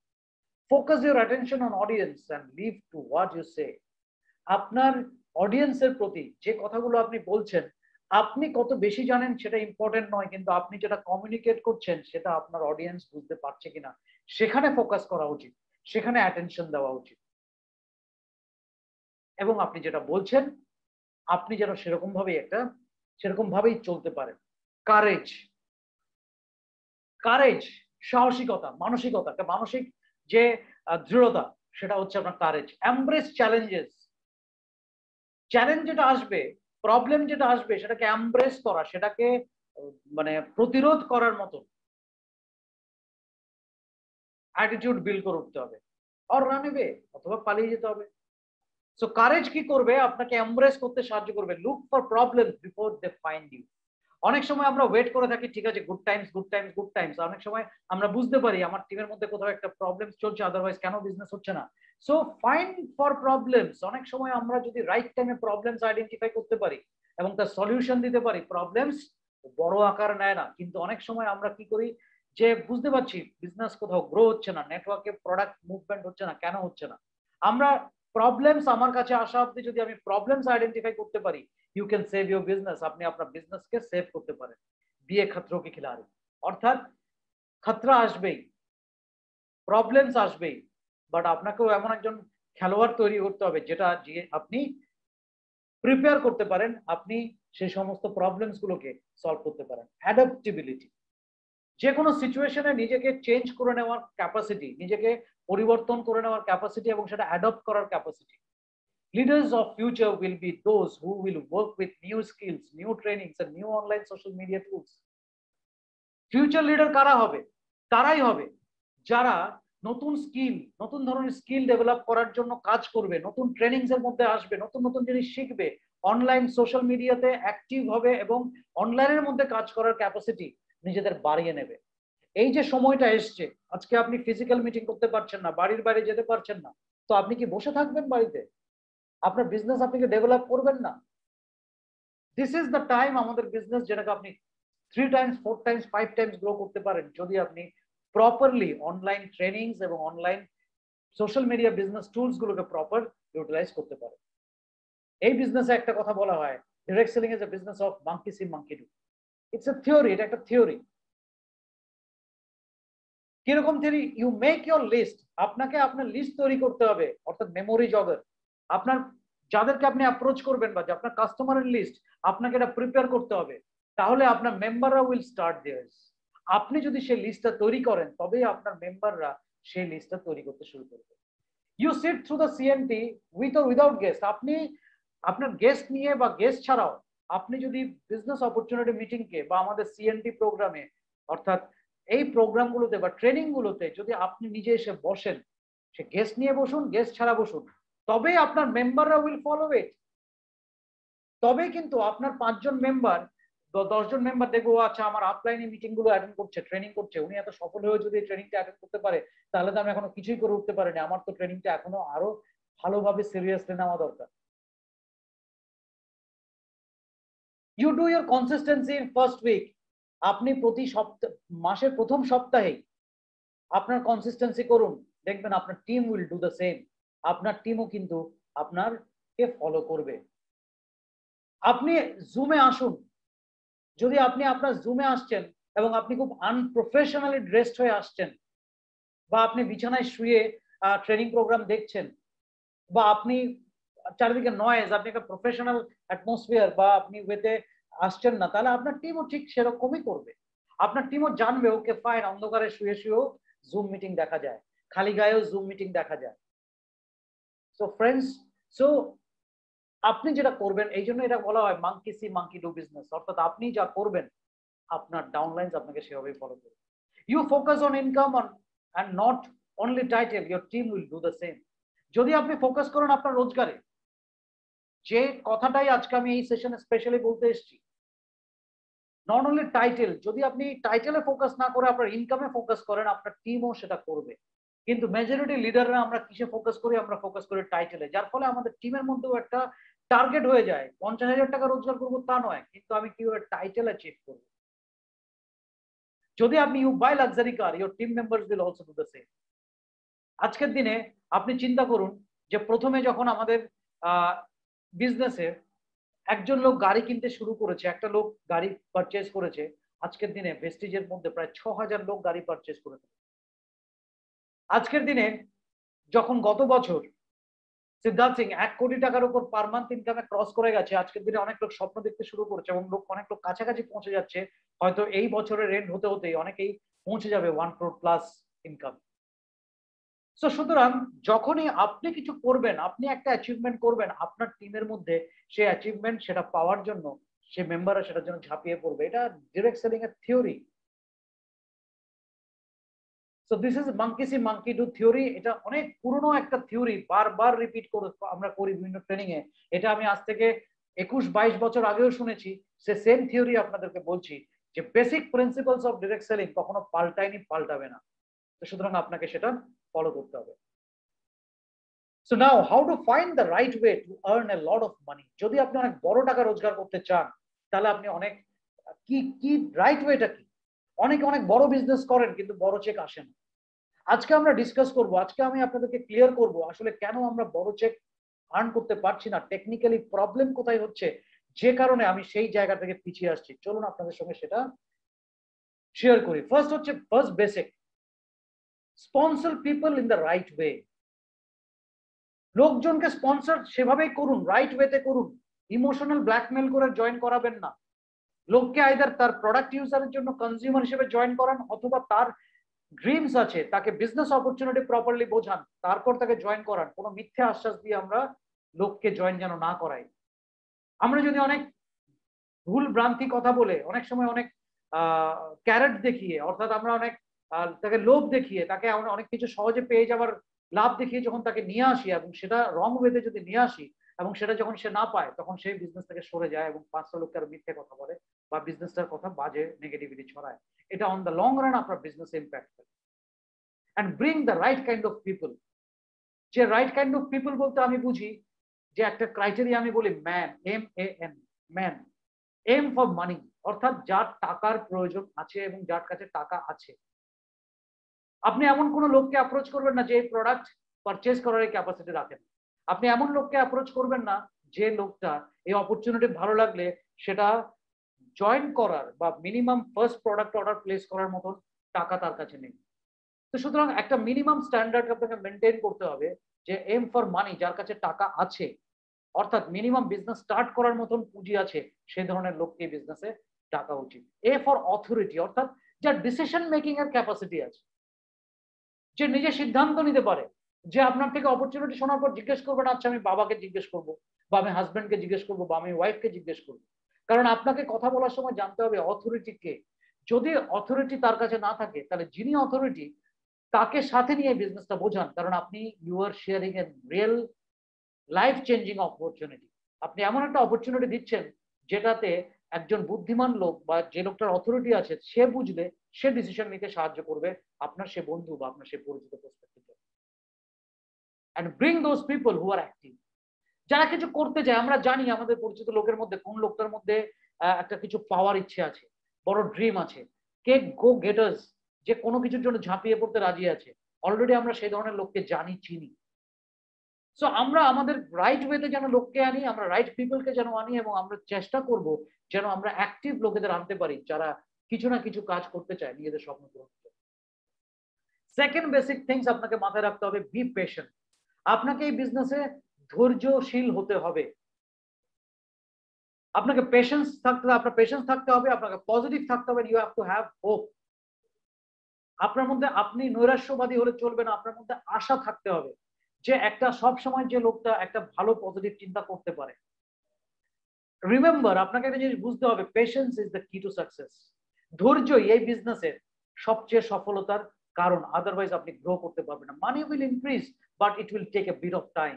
Focus your attention on audience and leave to what you say. আপনার অডিয়েন্সের প্রতি যে কথাগুলো আপনি বলছেন, আপনি কত বেশি জানেন সেটা ইম্পর্টেন্ট নয়, কিন্তু আপনি যেটা কমিউনিকেট করছেন সেটা আপনার অডিয়েন্স বুঝতে পারছে কিনা, সেখানে ফোকাস করা উচিত, সেখানে অ্যাটেনশন দেওয়া উচিত। এবং আপনি যেটা বলছেন, আপনি যেন সেরকম ভাবেই চলতে পারেন। কারেজ, কারেজ, সাহসিকতা, মানসিকতা, মানসিক যে দৃঢ়তা, সেটা হচ্ছে আপনার কারেজ। Embrace challenges. চ্যালেঞ্জ যেটা আসবে, প্রবলেম যেটা আসবে, সেটাকে এমব্রেস করা, সেটাকে মানে প্রতিরোধ করার মতো অ্যাটিটিউড বিল্ড করে উঠতে হবে। আর রান অ্যাওয়ে, অথবা পালিয়ে যেতে হবে। সো কারেজ কি করবে? আপনাকে এমব্রেস করতে সাহায্য করবে। Look for problems before they find you. অনেক সময় আমরা ওয়েট করে থাকি, ঠিক আছে, good times good times good times. অনেক সময় আমরা বুঝতে পারি আমার টিমের মধ্যে কোথাও একটা প্রবলেম চলছে, আদারওয়াইজ কেন বিজনেস হচ্ছে না। So find for problems. অনেক সময় আমরা যদি রাইট টাইমে প্রবলেমস আইডেন্টিফাই করতে পারি এবং তার সলিউশন দিতে পারি, প্রবলেমস বড় আকার নেয় না। কিন্তু অনেক সময় আমরা কি করি, যে বুঝতে পারছি বিজনেস কোথাও গ্রো হচ্ছে না, নেটওয়ার্কে প্রোডাক্ট মুভমেন্ট হচ্ছে না, কেন হচ্ছে না? আমরা প্রবলেমস আমার কাছে আসা অব্দি যদি আমি প্রবলেমস আইডেন্টিফাই করতে পারি, you can save your business. আপনি আপনার বিজনেসকে সেভ করতে পারেন। বিয়ে খতরো কি খিলাড়ি, অর্থাৎ খতরা আসবেই, প্রবলেমস আসবেই, বাট আপনাকেও এমন একজন খেলোয়াড় তৈরি করতে হবে যেটা আপনি প্রিপেয়ার করতে পারেন, আপনি সেই সমস্ত প্রবলেমস গুলোকে সলভ করতে পারেন। অ্যাডাপ্টেবিলিটি, যে কোনো সিচুয়েশনে নিজেকে চেঞ্জ করে নেওয়ার ক্যাপাসিটি, নিজেকে পরিবর্তন করে নেওয়ার ক্যাপাসিটি এবং সেটা অ্যাডপ্ট করার capacity. Leaders of future will be those who will work with new skills, new trainings and new online social media tools. Future leader কারা হবে? তারাই হবে যারা নতুন স্কিল, নতুন ধরনের স্কিল ডেভেলপ করার জন্য কাজ করবে, নতুন ট্রেনিংস এর মধ্যে আসবে, নতুন নতুন জিনিস শিখবে, অনলাইন সোশ্যাল মিডিয়াতে অ্যাক্টিভ হবে এবং অনলাইনের মধ্যে কাজ করার ক্যাপাসিটি নিজেদের বাড়িয়ে নেবে। এই যে সময়টা এসছে, আজকে আপনি ফিজিক্যাল মিটিং করতে পারছেন না, বাড়ির বাইরে যেতে পারছেন না, তো আপনি কি বসে থাকবেন বাড়িতে? আপনার বিজনেস আপনি কি ডেভেলপ করবেন না? দিস ইজ দ্য টাইম আমাদের বিজনেস, যেটাকে আপনি 3 টাইমস 4 টাইমস 5 টাইমস গ্রো করতে পারেন, যদি আপনি প্রপারলি অনলাইন ট্রেনিংস এবং online social media business tools গুলোকে প্রপার ইউটিলাইজ করতে পারেন। এই বিজনেসে একটা কথা বলা হয়, direct selling is a business of monkey see monkey do. It's a theory, এটা একটা থিওরি। কিরকম theory? You make your list. আপনাকে আপনার লিস্ট তৈরি করতে হবে, অর্থাৎ মেমোরি জগের। আপনার যাদেরকে আপনি অ্যাপ্রোচ করবেন বা আপনার কাস্টমারের লিস্ট আপনাকে এটা প্রিপেয়ার করতে হবে, তাহলে আপনার মেম্বাররা উইল স্টার্ট দেয়ার্স। আপনি যদি সেই লিস্টটা তৈরি করেন তবেই আপনার মেম্বাররা সেই লিস্টটা তৈরি করতে শুরু করবে। You sit through the CNT with or without guest. আপনি আপনার গেস্ট নিয়ে বা গেস্ট ছাড়াও আপনি যদি বিজনেস অপরচুনিটি মিটিংকে বা আমাদের সিএনটি প্রোগ্রামে, অর্থাৎ এই প্রোগ্রামগুলোতে বা ট্রেনিং গুলোতে যদি আপনি নিজে এসে বসেন, সে গেস্ট নিয়ে বসুন, গেস্ট ছাড়া বসুন, তবেই আপনার মেম্বাররা উইল ফলো ইট। তবে কিন্তু আপনার 5 জন মেম্বার, 10 জন মেম্বার দেখবো আচ্ছা আমার আপলাইনে মিটিং গুলো অ্যাটেন্ড করছে, ট্রেনিং করছে, উনি এত সফল হয়ে যদি ট্রেনিংটা অ্যাটেন্ড করতে পারে, তাহলে তো আমি এখনো কিছুই করে উঠতে পারিনি, আমার তো ট্রেনিংটা এখনো আরো ভালোভাবে সিরিয়াসলি নেওয়া দরকার। You do your consistency in first week. আপনি প্রতি সপ্তাহ, মাসের প্রথম সপ্তাহে আপনার কনসিস্টেন্সি করুন, দেখবেন আপনার team will do the same. আপনার টিমও কিন্তু আপনারকে ফলো করবে। আপনি জুমে আসুন। যদি আপনি আপনার জুমে আসছেন এবং আপনি খুব আনপ্রফেশনালি ড্রেসড হয়ে আসছেন, বা আপনি বিছানায় শুয়ে ট্রেনিং প্রোগ্রাম দেখছেন, বা আপনি চারিদিকে নয়েজ, আপনি একটা প্রফেশনাল অ্যাটমসফিয়ার বা আপনি ওয়েতে আসছেন না, তাহলে আপনার টিমও ঠিক সেরকমই করবে। আপনার টিমও জানবে ওকে ফাইন, অন্ধকারে শুয়ে শুয়েও জুম মিটিং দেখা যায়, খালি গায়েও জুম মিটিং দেখা যায়। সো ফ্রেন্ডস, সো আপনি যেটা করবেন, এই জন্য এটা বলা হয় monkey see monkey do business, অর্থাৎ আপনি যা করবেন আপনার ডাউনলাইন্স আপনাকে সেভাবেই ফলো করবে। You focus on income on and not only title, your team will do the same. যদি আপনি ফোকাস করেন আপনার রোজগারে, যে কথাটাই আজকে আমি এই সেশনে স্পেশালি বলতে এসেছি, নট অনলি টাইটেল, যদি আপনি টাইটেলে ফোকাস না করে আপনার ইনকামে ফোকাস করেন, আপনার টিমও সেটা করবে। কিন্তু মেজরিটি লিডাররা আমরা কিসে ফোকাস করি? আমরা ফোকাস করি টাইটেলে, যার ফলে আমাদের টিমের মধ্যেও একটা টার্গেট হয়ে যায় 50,000 টাকা রোজগার করবো তা নয়, কিন্তু আমি কিভাবে টাইটেল অ্যাচিভ করবো। যদি আপনি you buy luxury car, your team members will also do the same. আজকের দিনে আপনি চিন্তা করুন যে প্রথমে যখন আমাদের বিজনেসে একজন লোক গাড়ি কিনতে শুরু করেছে, একটা লোক গাড়ি পারচেজ করেছে, আজকের দিনে ভেস্টিজের মধ্যে প্রায় 6,000 লোক গাড়ি পারচেজ করেছে। আজকের দিনে যখন গত বছর সিদ্ধার্থ সিং 1 কোটি টাকার উপর পার মান্থ ইনকামে ক্রস করে গেছে, আজকের দিনে অনেক লোক স্বপ্ন দেখতে শুরু করেছে এবং অনেক লোক কাছাকাছি পৌঁছে যাচ্ছে। হয়তো এই বছরের এন্ড হতে হতেই অনেকেই পৌঁছে যাবে 1 crore প্লাস ইনকাম। সো সুতরাং যখনই আপনি কিছু করবেন, আপনি একটা অ্যাচিভমেন্ট করবেন, আপনার টিমের মধ্যে সেই অ্যাচিভমেন্ট সেটা পাওয়ার জন্য সে মেম্বাররা সেটার জন্য ঝাঁপিয়ে পড়বে। এটা ডিরেক্ট সেলিং এর theory. So this is monkey see monkey do theory. এটা অনেক পুরনো একটা থিওরি, বারবার রিপিট করে আমরা করি বিভিন্ন ট্রেনিং এ। এটা আমি আজ থেকে 21-22 বছর আগেও শুনেছি। সে সেম থিওরি আপনাদেরকে বলছি, যে basic principles of direct selling কখনো পাল্টায়নি, পাল্টাবে না। তো সুতরাং আপনাকে সেটা ফলো করতে হবে। So now how to find the right way to earn a lot of money? যদি আপনি অনেক বড় টাকা রোজগার করতে চান, তাহলে আপনি অনেক কি কি রাইট ওয়েটা কি? অনেকে অনেক বড় বিজনেস করেন কিন্তু বড় চেক আসে না। আজকে আমরা ডিসকাস করব, আজকে আমি আপনাদেরকে ক্লিয়ার করব আসলে কেন আমরা বড় চেক আর্ন করতে পারছি না, টেকনিক্যালি প্রবলেম কোথায় হচ্ছে, যে কারণে আমি সেই জায়গা থেকে পিছিয়ে আসছি। চলুন আপনাদের সঙ্গে সেটা শেয়ার করি। First basic, sponsor people in the right way. লোকজনকে স্পন্সর সেভাবেই করুন, রাইট ওয়েতে করুন। ইমোশনাল ব্ল্যাকমেল করে জয়েন করাবেন না। লোককে আইদার তার প্রোডাক্ট ইউজারের জন্য কনজিউমার হিসেবে জয়েন করান, অথবা তার ড্রিমস আছে তাকে বিজনেস অপরচুনিটি প্রপারলি বোঝান, তারপর তাকে জয়েন করান। কোনো মিথ্যে আশ্বাস দিয়ে আমরা লোককে জয়েন যেন না করাই। আমরা যদি অনেক ভুল ভ্রান্তি কথা বলে, অনেক সময় অনেক ক্যারেট দেখিয়ে, অর্থাৎ আমরা অনেক তাকে লোভ দেখিয়ে, তাকে আমরা অনেক কিছু সহজে পেয়ে যাওয়ার লাভ দেখিয়ে যখন তাকে নিয়ে আসি এবং সেটা রং ওয়েতে যদি নিয়ে আসি, এবং সেটা যখন সে না পায়, তখন সেই বিজনেস থেকে সরে যায় এবং 500 লোককে আরো মিথ্যে কথা বলে বা বিজনেসটার কথা বাজে নেগেটিভিটি ছড়ায়। এটা অন দ্য লং রান আপনার বিজনেস ইম্প্যাক্ট করে। And bring the right kind of people. যে রাইট কাইন্ড অফ পিপল বলতে আমি বুঝি যে একটা ক্রাইটেরিয়া আমি বলি man, MAN, man. M for money, অর্থাৎ যার টাকার প্রয়োজন আছে এবং যার কাছে টাকা আছে। আপনি এমন কোন লোককে অ্যাপ্রোচ করবেন না যে প্রোডাক্ট পারচেজ করার ক্যাপাসিটি রাখেন। আপনি এমন লোককে অ্যাপ্রোচ করবেন না যে লোকটা এই অপরচুনিটি ভালো লাগলে সেটা জয়েন করার বা minimum first product order place করার মতন টাকা তার কাছে নেই। তো সুতরাং একটা মিনিমাম স্ট্যান্ডার্ড আপনাকে মেনটেন করতে হবে, যে এম ফর মানি, যার কাছে টাকা আছে, অর্থাৎ মিনিমাম বিজনেস স্টার্ট করার মতন পুঁজি আছে, সেই ধরনের লোককে বিজনেসে টাকা উচিত। এ ফর অথরিটি, অর্থাৎ যার ডিসিশন মেকিং এর ক্যাপাসিটি আছে, যে নিজে সিদ্ধান্ত নিতে পারে, যে আপনার থেকে অপরচুনিটি শোনার পর জিজ্ঞেস করবেন, আচ্ছা আমি বাবাকে জিজ্ঞেস করবো, বা আমি হাজবেন্ডকে জিজ্ঞেস করবো, বা আমি ওয়াইফকে জিজ্ঞেস করবো। কারণ আপনাকে কথা বলার সময় জানতে হবে অথরিটি কে। যদি অথরিটি তার কাছে না থাকে, তাহলে যিনি অথরিটি তাকে সাথে নিয়ে বিজনেসটা বোঝান, কারণ আপনি you are sharing a real life changing opportunity. আপনি এমন একটা অপরচুনিটি দিচ্ছেন যেটাতে একজন বুদ্ধিমান লোক বা যে লোকটার অথরিটি আছে সে বুঝলে সে ডিসিশন নিতে সাহায্য করবে আপনার সে বন্ধু বা আপনার সে পরিচিত প্রসপেক্টিভে। And bring those people who are active, যারা কিছু করতে চায়। আমরা জানি আমাদের পরিচিত লোকের মধ্যে কোন লোকটার মধ্যে একটা কিছু পাওয়ার ইচ্ছে আছে, বড় ড্রিম আছে, কে গো গেটার্স, যে কোনো কিছুর জন্য ঝাঁপিয়ে পড়তে রাজি আছে। অলরেডি আমরা সেই ধরনের লোককে জানি, চিনি। সো আমরা আমাদের রাইট ওয়েতে যেন লোককে আনি, আমরা রাইট পিপলকে যেন আনি, এবং আমরা চেষ্টা করব যেন আমরা অ্যাক্টিভ লোকেদের আনতে পারি যারা কিছু না কিছু কাজ করতে চায় নিজেদের স্বপ্ন পূরণ করতে। সেকেন্ড বেসিক থিংস আপনাকে মাথায় রাখতে হবে, বি পেশেন্ট। আপনাকে এই বিজনেসে ধৈর্যশীল হতে হবে। আপনাকে পেশেন্স থাকতে হবে, আপনার পেশেন্স থাকতে হবে, আপনাকে পজিটিভ থাকতে হবে। You have to have hope. আপনার মধ্যে, আপনি নৈরাশ্যবাদী হলে চলবে না, আপনার মধ্যে আশা থাকতে হবে, যে একটা সব সময় যে লোকটা একটা ভালো পজিটিভ চিন্তা করতে পারে। রিমেম্বার, আপনাকে একটা জিনিস বুঝতে হবে, পেশেন্স ইজ দ্য কি টু সাকসেস। ধৈর্যই এই বিজনেসের সবচেয়ে সফলতার কারণ, আদারওয়াইজ আপনি গ্রো করতে পারবেন না। Money will increase but it will take a bit of time.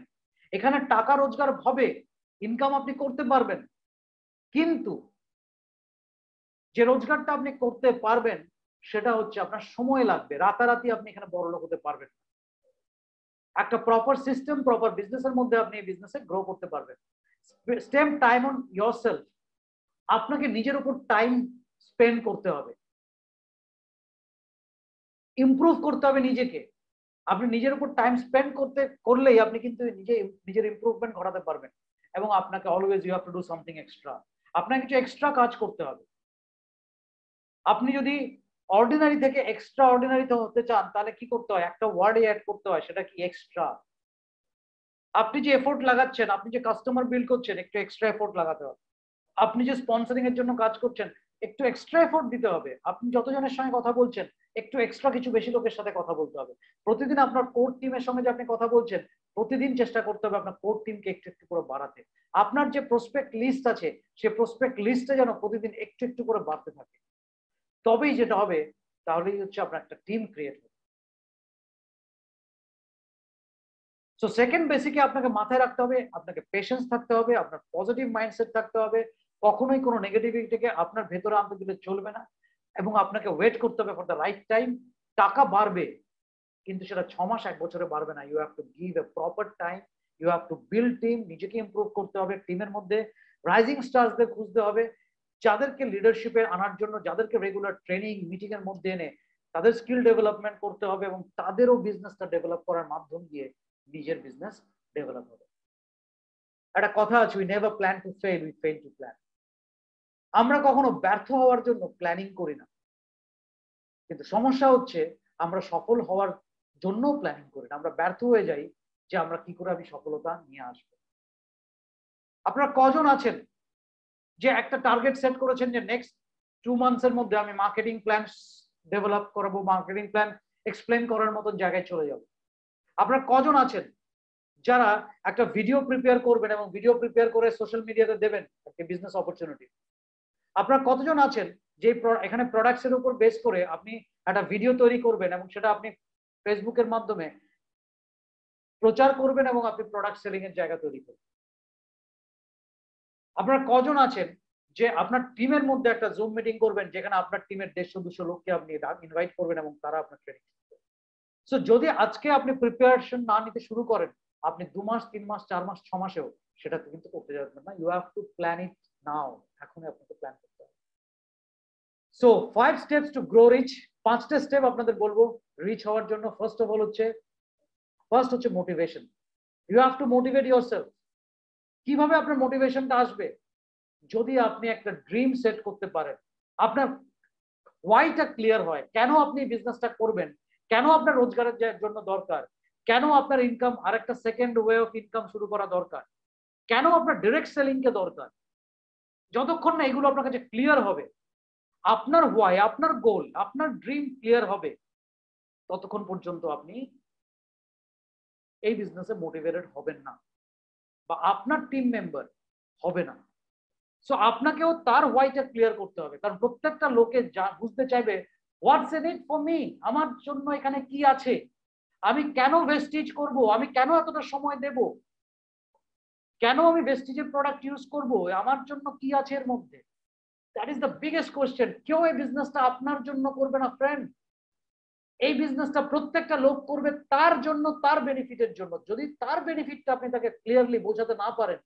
এখানে টাকা রোজগার হবে, ইনকাম আপনি করতে পারবেন, কিন্তু যে রোজগারটা আপনি করতে পারবেন সেটা হচ্ছে আপনার সময় লাগবে। রাতারাতি আপনি এখানে বড় লোক হতে পারবেন। একটা প্রপার সিস্টেম, প্রপার বিজনেসের মধ্যে আপনি এই বিজনেসে গ্রো করতে পারবেন। Spend time on yourself. আপনাকে নিজের উপর টাইম স্পেন্ড করতে হবে, ইমপ্রুভ করতে হবে নিজেকে। আপনি নিজের উপর টাইম স্পেন্ড করলেই আপনি কিন্তু নিজের ইমপ্রুভমেন্ট ঘটাতে পারবেন। এবং আপনাকে always you have to do something extra. আপনাকে কিছু এক্সট্রা কাজ করতে হবে। আপনি যদি অর্ডিনারি থেকে এক্সট্রা অর্ডিনারিতে হতে চান, তাহলে কি করতে হয়, একটা ওয়ার্ডে অ্যাড করতে হয়, সেটা কি, এক্সট্রা। আপনি যে এফোর্ট লাগাচ্ছেন, আপনি যে কাস্টমার বিল্ড করছেন, একটু এক্সট্রা এফোর্ট লাগাতে হবে। আপনি যে স্পন্সরিং এর জন্য কাজ করছেন, একটু এক্সট্রা এফোর্ট দিতে হবে। আপনি যতজনের সঙ্গে কথা বলছেন, একটু এক্সট্রা কিছু বেশি লোকের সাথে কথা বলতে হবে। প্রতিদিন আপনার কোর টিমের সঙ্গে যে আপনি কথা বলছেন, প্রতিদিন চেষ্টা করতে হবে আপনার কোর টিমকে একটু একটু করে বাড়াতে। আপনার যে প্রসপেক্ট লিস্ট আছে, সেই প্রসপেক্ট লিস্টে যেন প্রতিদিন একটু একটু করে বাড়তে থাকে। তবেই যেটা হবে, তাহলেই হচ্ছে আপনার একটা টিম ক্রিয়েট হবে। সো সেকেন্ড বেসিকে আপনাকে মাথায় রাখতে হবে, আপনাকে পেশেন্স থাকতে হবে, আপনার পজিটিভ মাইন্ডসেট থাকতে হবে। কখনোই কোনো নেগেটিভিটিকে আপনার ভেতরে আনতে দিলে চলবে না, এবং আপনাকে ওয়েট করতে হবে ফর দ্য রাইট টাইম। টাকা বাড়বে, কিন্তু সেটা 6 মাস 1 বছরে বাড়বে না। You have to give a proper time, you have to build team. নিজেকে ইমপ্রুভ করতে হবে, টিমের মধ্যে রাইজিং স্টারদের খুঁজতে হবে, যাদেরকে লিডারশিপে আনার জন্য, যাদেরকে রেগুলার ট্রেনিং মিটিং এর মধ্যে এনে তাদের স্কিল ডেভেলপমেন্ট করতে হবে, এবং তাদেরও বিজনেসটা ডেভেলপ করার মাধ্যম দিয়ে নিজের বিজনেস ডেভেলপ হবে। একটা কথা আছে, we never plan to fail, we fail to plan. আমরা কখনো ব্যর্থ হওয়ার জন্য প্ল্যানিং করি না, কিন্তু সমস্যা হচ্ছে আমরা সফল হওয়ার জন্য প্ল্যানিং করি না। আমরা ব্যর্থ হয়ে যাই যে আমরা কি করে আমি সফলতা নিয়ে আসবো। আপনারা কজন আছেন যে একটা টার্গেট সেট করেছেন যে নেক্সট 2 মান্থসের মধ্যে আমি মার্কেটিং প্ল্যান ডেভেলপ করবো, মার্কেটিং প্ল্যান এক্সপ্লেন করার মতন জায়গায় চলে যাব? আপনারা কজন আছেন যারা একটা ভিডিও প্রিপেয়ার করবেন এবং ভিডিও প্রিপেয়ার করে সোশ্যাল মিডিয়াতে দেবেন একটা বিজনেস অপরচুনিটি? আপনারা কতজন আছেন যে এখানে প্রোডাক্টস এর উপর বেস করে আপনি একটা ভিডিও তৈরি করবেন এবং সেটা আপনি ফেসবুকের মাধ্যমে প্রচার করবেন এবং আপনি প্রোডাক্ট সেলিং এর জায়গা তৈরি করবেন? আপনারা কজন আছেন যে আপনার টিমের মধ্যে একটা জুম মিটিং করবেন, যেখানে আপনার টিমের 150-200 লোককে আপনি ইনভাইট করবেন এবং তারা আপনার ট্রেনিং করবেন? সো যদি আজকে আপনি প্রিপারেশন না নিতে শুরু করেন, আপনি 2 মাস 3 মাস 4 মাস 6 মাসেও সেটা কিন্তু করতে যাবেন না। You have to plan it now. এখনই আপনাকে প্ল্যান করতে হবে। So 5 steps to grow rich. 5টা স্টেপ আপনাদের বলবো রিচ হওয়ার জন্য। ফার্স্ট হচ্ছে motivation. You have to motivate yourself. কিভাবে আপনার মোটিভেশনটা আসবে? যদি আপনি একটা ড্রিম সেট করতে পারেন, আপনার ওয়াইটা ক্লিয়ার হয়, কেন আপনি বিজনেসটা করবেন, কেন আপনার রোজগারের জন্য দরকার, কেন আপনার ইনকাম আরেকটা সেকেন্ড ওয়ে অফ ইনকাম শুরু করা দরকার, কেন আপনার ডাইরেক্ট সেলিং কে দরকার। যতক্ষণ না এগুলো আপনার কাছে ক্লিয়ার হবে, আপনার হোয়াই, আপনার গোল, আপনার ড্রিম ক্লিয়ার হবে, ততক্ষণ পর্যন্ত আপনি এই বিজনেসে মোটিভেটেড হবেন না, বা আপনার টিম মেম্বার হবে না। সো আপনাকেও তার হোয়াইটা ক্লিয়ার করতে হবে, কারণ প্রত্যেকটা লোকে বুঝতে চাইবে হোয়াটস ইন ইট ফর মি, আমার জন্য এখানে কি আছে, আমি কেন ভেস্টিজ করব, আমি কেন এতটা সময় দেব, কেন আমি ভেস্টিজের প্রোডাক্ট ইউজ করব, আমার জন্য কি আছে এর মধ্যে। That is the biggest question. কেউ এই বিজনেসটা আপনার জন্য করবে না ফ্রেন্ড, এই বিজনেসটা প্রত্যেকটা লোক করবে তার জন্য, তার বেনিফিটের জন্য। যদি তার বেনিফিটটা আপনি তাকে ক্লিয়ারলি বোঝাতে না পারেন,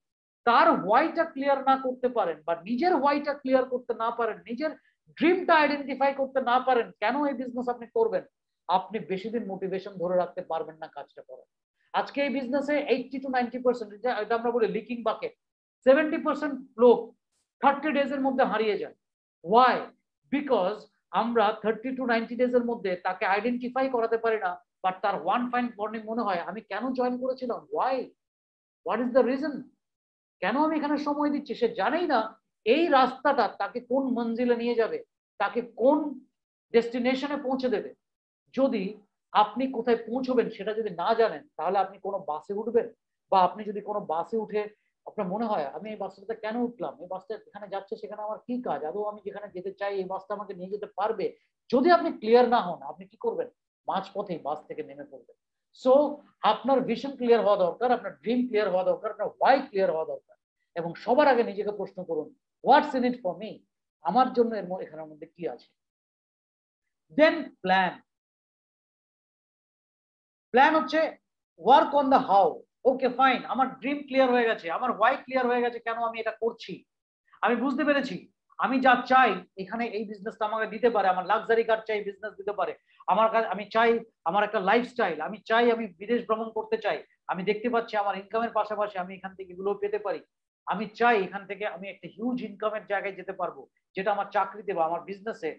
তার হোয়াইটা ক্লিয়ার না করতে পারেন, বা নিজের হোয়াইটা ক্লিয়ার করতে না পারেন, নিজের ড্রিমটা আইডেন্টিফাই করতে না পারেন কেন এই বিজনেস আপনি করবেন, আপনি বেশি দিন মোটিভেশন ধরে রাখতে পারবেন না কাজটা করার। আজকে এই বিজনেসে 80 to 90%, এটা আমরা বলি লিকিং বাকেট, 70% লোক 30 ডেজের মধ্যে হারিয়ে যায়। ওয়াই? বিকজ আমরা 30 to 90 ডেজের মধ্যে তাকে আইডেন্টিফাই করাতে পারি না, বাট তার ওয়ান ফাইন মর্নিং মনে হয় আমি কেন জয়েন করেছিলাম, why, what is the reason, কেন আমি এখানে সময় দিচ্ছি। সে জানেই না এই রাস্তাটা তাকে কোন মঞ্জিলে নিয়ে যাবে, তাকে কোন ডেস্টিনেশনে পৌঁছে দেবে। যদি আপনি কোথায় পৌঁছবেন সেটা যদি না জানেন, তাহলে আপনি কোনো বাসে উঠবেন, বা আপনি যদি কোনো বাসে উঠে আপনার মনে হয় আমি এই বাসটাতে কেন উঠলাম, এই বাসটা এখানে যাচ্ছে সেখানে আমার কি কাজ, আদৌ আমি যেখানে যেতে চাই এই বাসটা আমাকে নিয়ে যেতে পারবে, যদি আপনি ক্লিয়ার না হন, আপনি কি করবেন, মাঝপথেই বাস থেকে নেমে পড়বেন। সো আপনার ভিশন ক্লিয়ার হওয়া দরকার, আপনার ড্রিম ক্লিয়ার হওয়া দরকার, আপনার হোয়াই ক্লিয়ার হওয়া দরকার। এবং সবার আগে নিজেকে প্রশ্ন করুন, হোয়াটস ইন ইট ফর মি, আমার জন্য এখানের মধ্যে কি আছে। দেন প্ল্যান। প্ল্যান হচ্ছে work on the how. Okay fine, আমার ড্রিম ক্লিয়ার হয়ে গেছে, আমার হোয়াই ক্লিয়ার হয়ে গেছে, কেন আমি এটা করছি, আমি বুঝতে পেরেছি আমি যা চাই এখানে এই বিজনেসটা আমাকে দিতে পারে, আমার লাক্সারি কার চাই বিজনেস দিতে পারে, আমার কাছে আমি চাই আমার একটা লাইফস্টাইল, আমি চাই আমি বিদেশ ভ্রমণ করতে চাই, আমি দেখতে পাচ্ছি আমার ইনকামের পাশাপাশি আমি এখান থেকে এগুলো পেতে পারি, আমি চাই এখান থেকে আমি একটা হিউজ ইনকামের জায়গায় যেতে পারবো, যেটা আমার চাকরিতে বা আমার বিজনেসে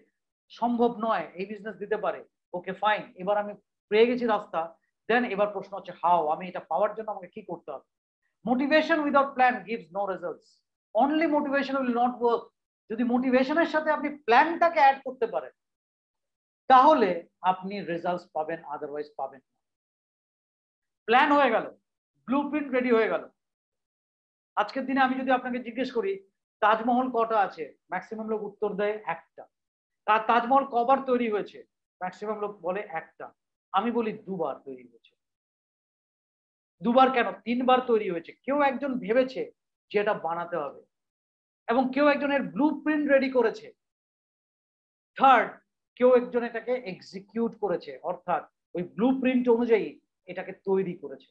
সম্ভব নয়, এই বিজনেস দিতে পারে। ওকে ফাইন, এবার আমি পেয়ে গেছি রাস্তা। দেন এবার প্রশ্ন হচ্ছে হাউ, আমি এটা পাওয়ার জন্য আমাকে কি করতে হবে। Motivation without plan gives no results, only motivation will not work. যদি মোটিভেশনের সাথে আপনি প্ল্যানটাকে অ্যাড করতে পারেন, তাহলে আপনি রেজাল্টস পাবেন, আদারওয়াইজ পাবেন না। প্ল্যান হয়ে গেল, ব্লুপ্রিন্ট রেডি হয়ে গেল। আজকের দিনে আমি যদি আপনাকে জিজ্ঞেস করি তাজমহল কটা আছে, ম্যাক্সিমাম লোক উত্তর দেয় একটা। তার তাজমহল কবার তৈরি হয়েছে, ম্যাক্সিমাম লোক বলে একটা। আমি বলি দুবার তৈরি হয়েছে। দুবার কেন, তিনবার তৈরি হয়েছে। কেউ একজন ভেবেছে যে এটা বানাতে হবে, এবং কেউ একজনের ব্লুপ্রিন্ট রেডি করেছে। থার্ড, কেউ একজন এটাকে এক্সিকিউট করেছে, অর্থাৎ ওই ব্লুপ্রিন্ট অনুযায়ী এটাকে তৈরি করেছে।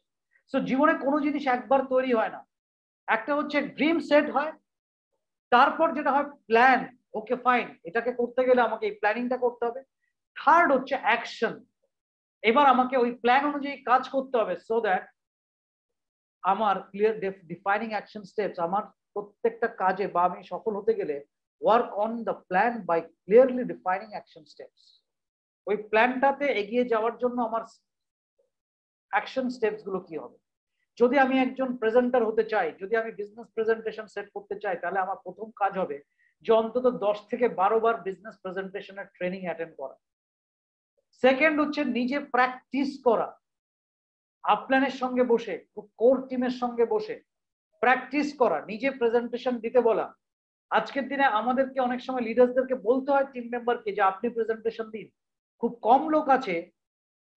সো জীবনে কোনো জিনিস একবার তৈরি হয় না। একটা হচ্ছে ড্রিম সেট হয়, তারপর যেটা হয় প্ল্যান। ওকে ফাইন, এটাকে করতে গেলে আমাকে এই প্ল্যানিংটা করতে হবে। থার্ড হচ্ছে অ্যাকশন। এবার আমাকে ওই প্ল্যান অনুযায়ী কাজ করতে হবে, সো দ্যাট আমার ক্লিয়ার ডিফাইনিং অ্যাকশন স্টেপস, আমার প্রত্যেকটা কাজে বা আমি সফল হতে গেলে work on the plan by clearly defining action steps. ওই প্ল্যানটাতে এগিয়ে যাওয়ার জন্য আমার অ্যাকশন স্টেপস গুলো কি হবে। যদি আমি একজন প্রেজেন্টার হতে চাই, যদি আমি বিজনেস প্রেজেন্টেশন সেট করতে চাই, তাহলে আমার প্রথম কাজ হবে যে অন্তত 10 থেকে 12 বার বিজনেস প্রেজেন্টেশনের ট্রেনিং অ্যাটেন্ড করা। সেকেন্ড হচ্ছে নিজে প্র্যাকটিস করা, আপপ্ল্যানের সঙ্গে বসে, কোর টিমের সঙ্গে বসে প্র্যাকটিস করা, নিজে প্রেজেন্টেশন দিতে বলা। আজকের দিনে আমাদেরকে অনেক সময় লিডার্সদেরকে বলতে হয় টিম মেম্বারকে যে আপনি প্রেজেন্টেশন দিন। খুব কম লোক আছে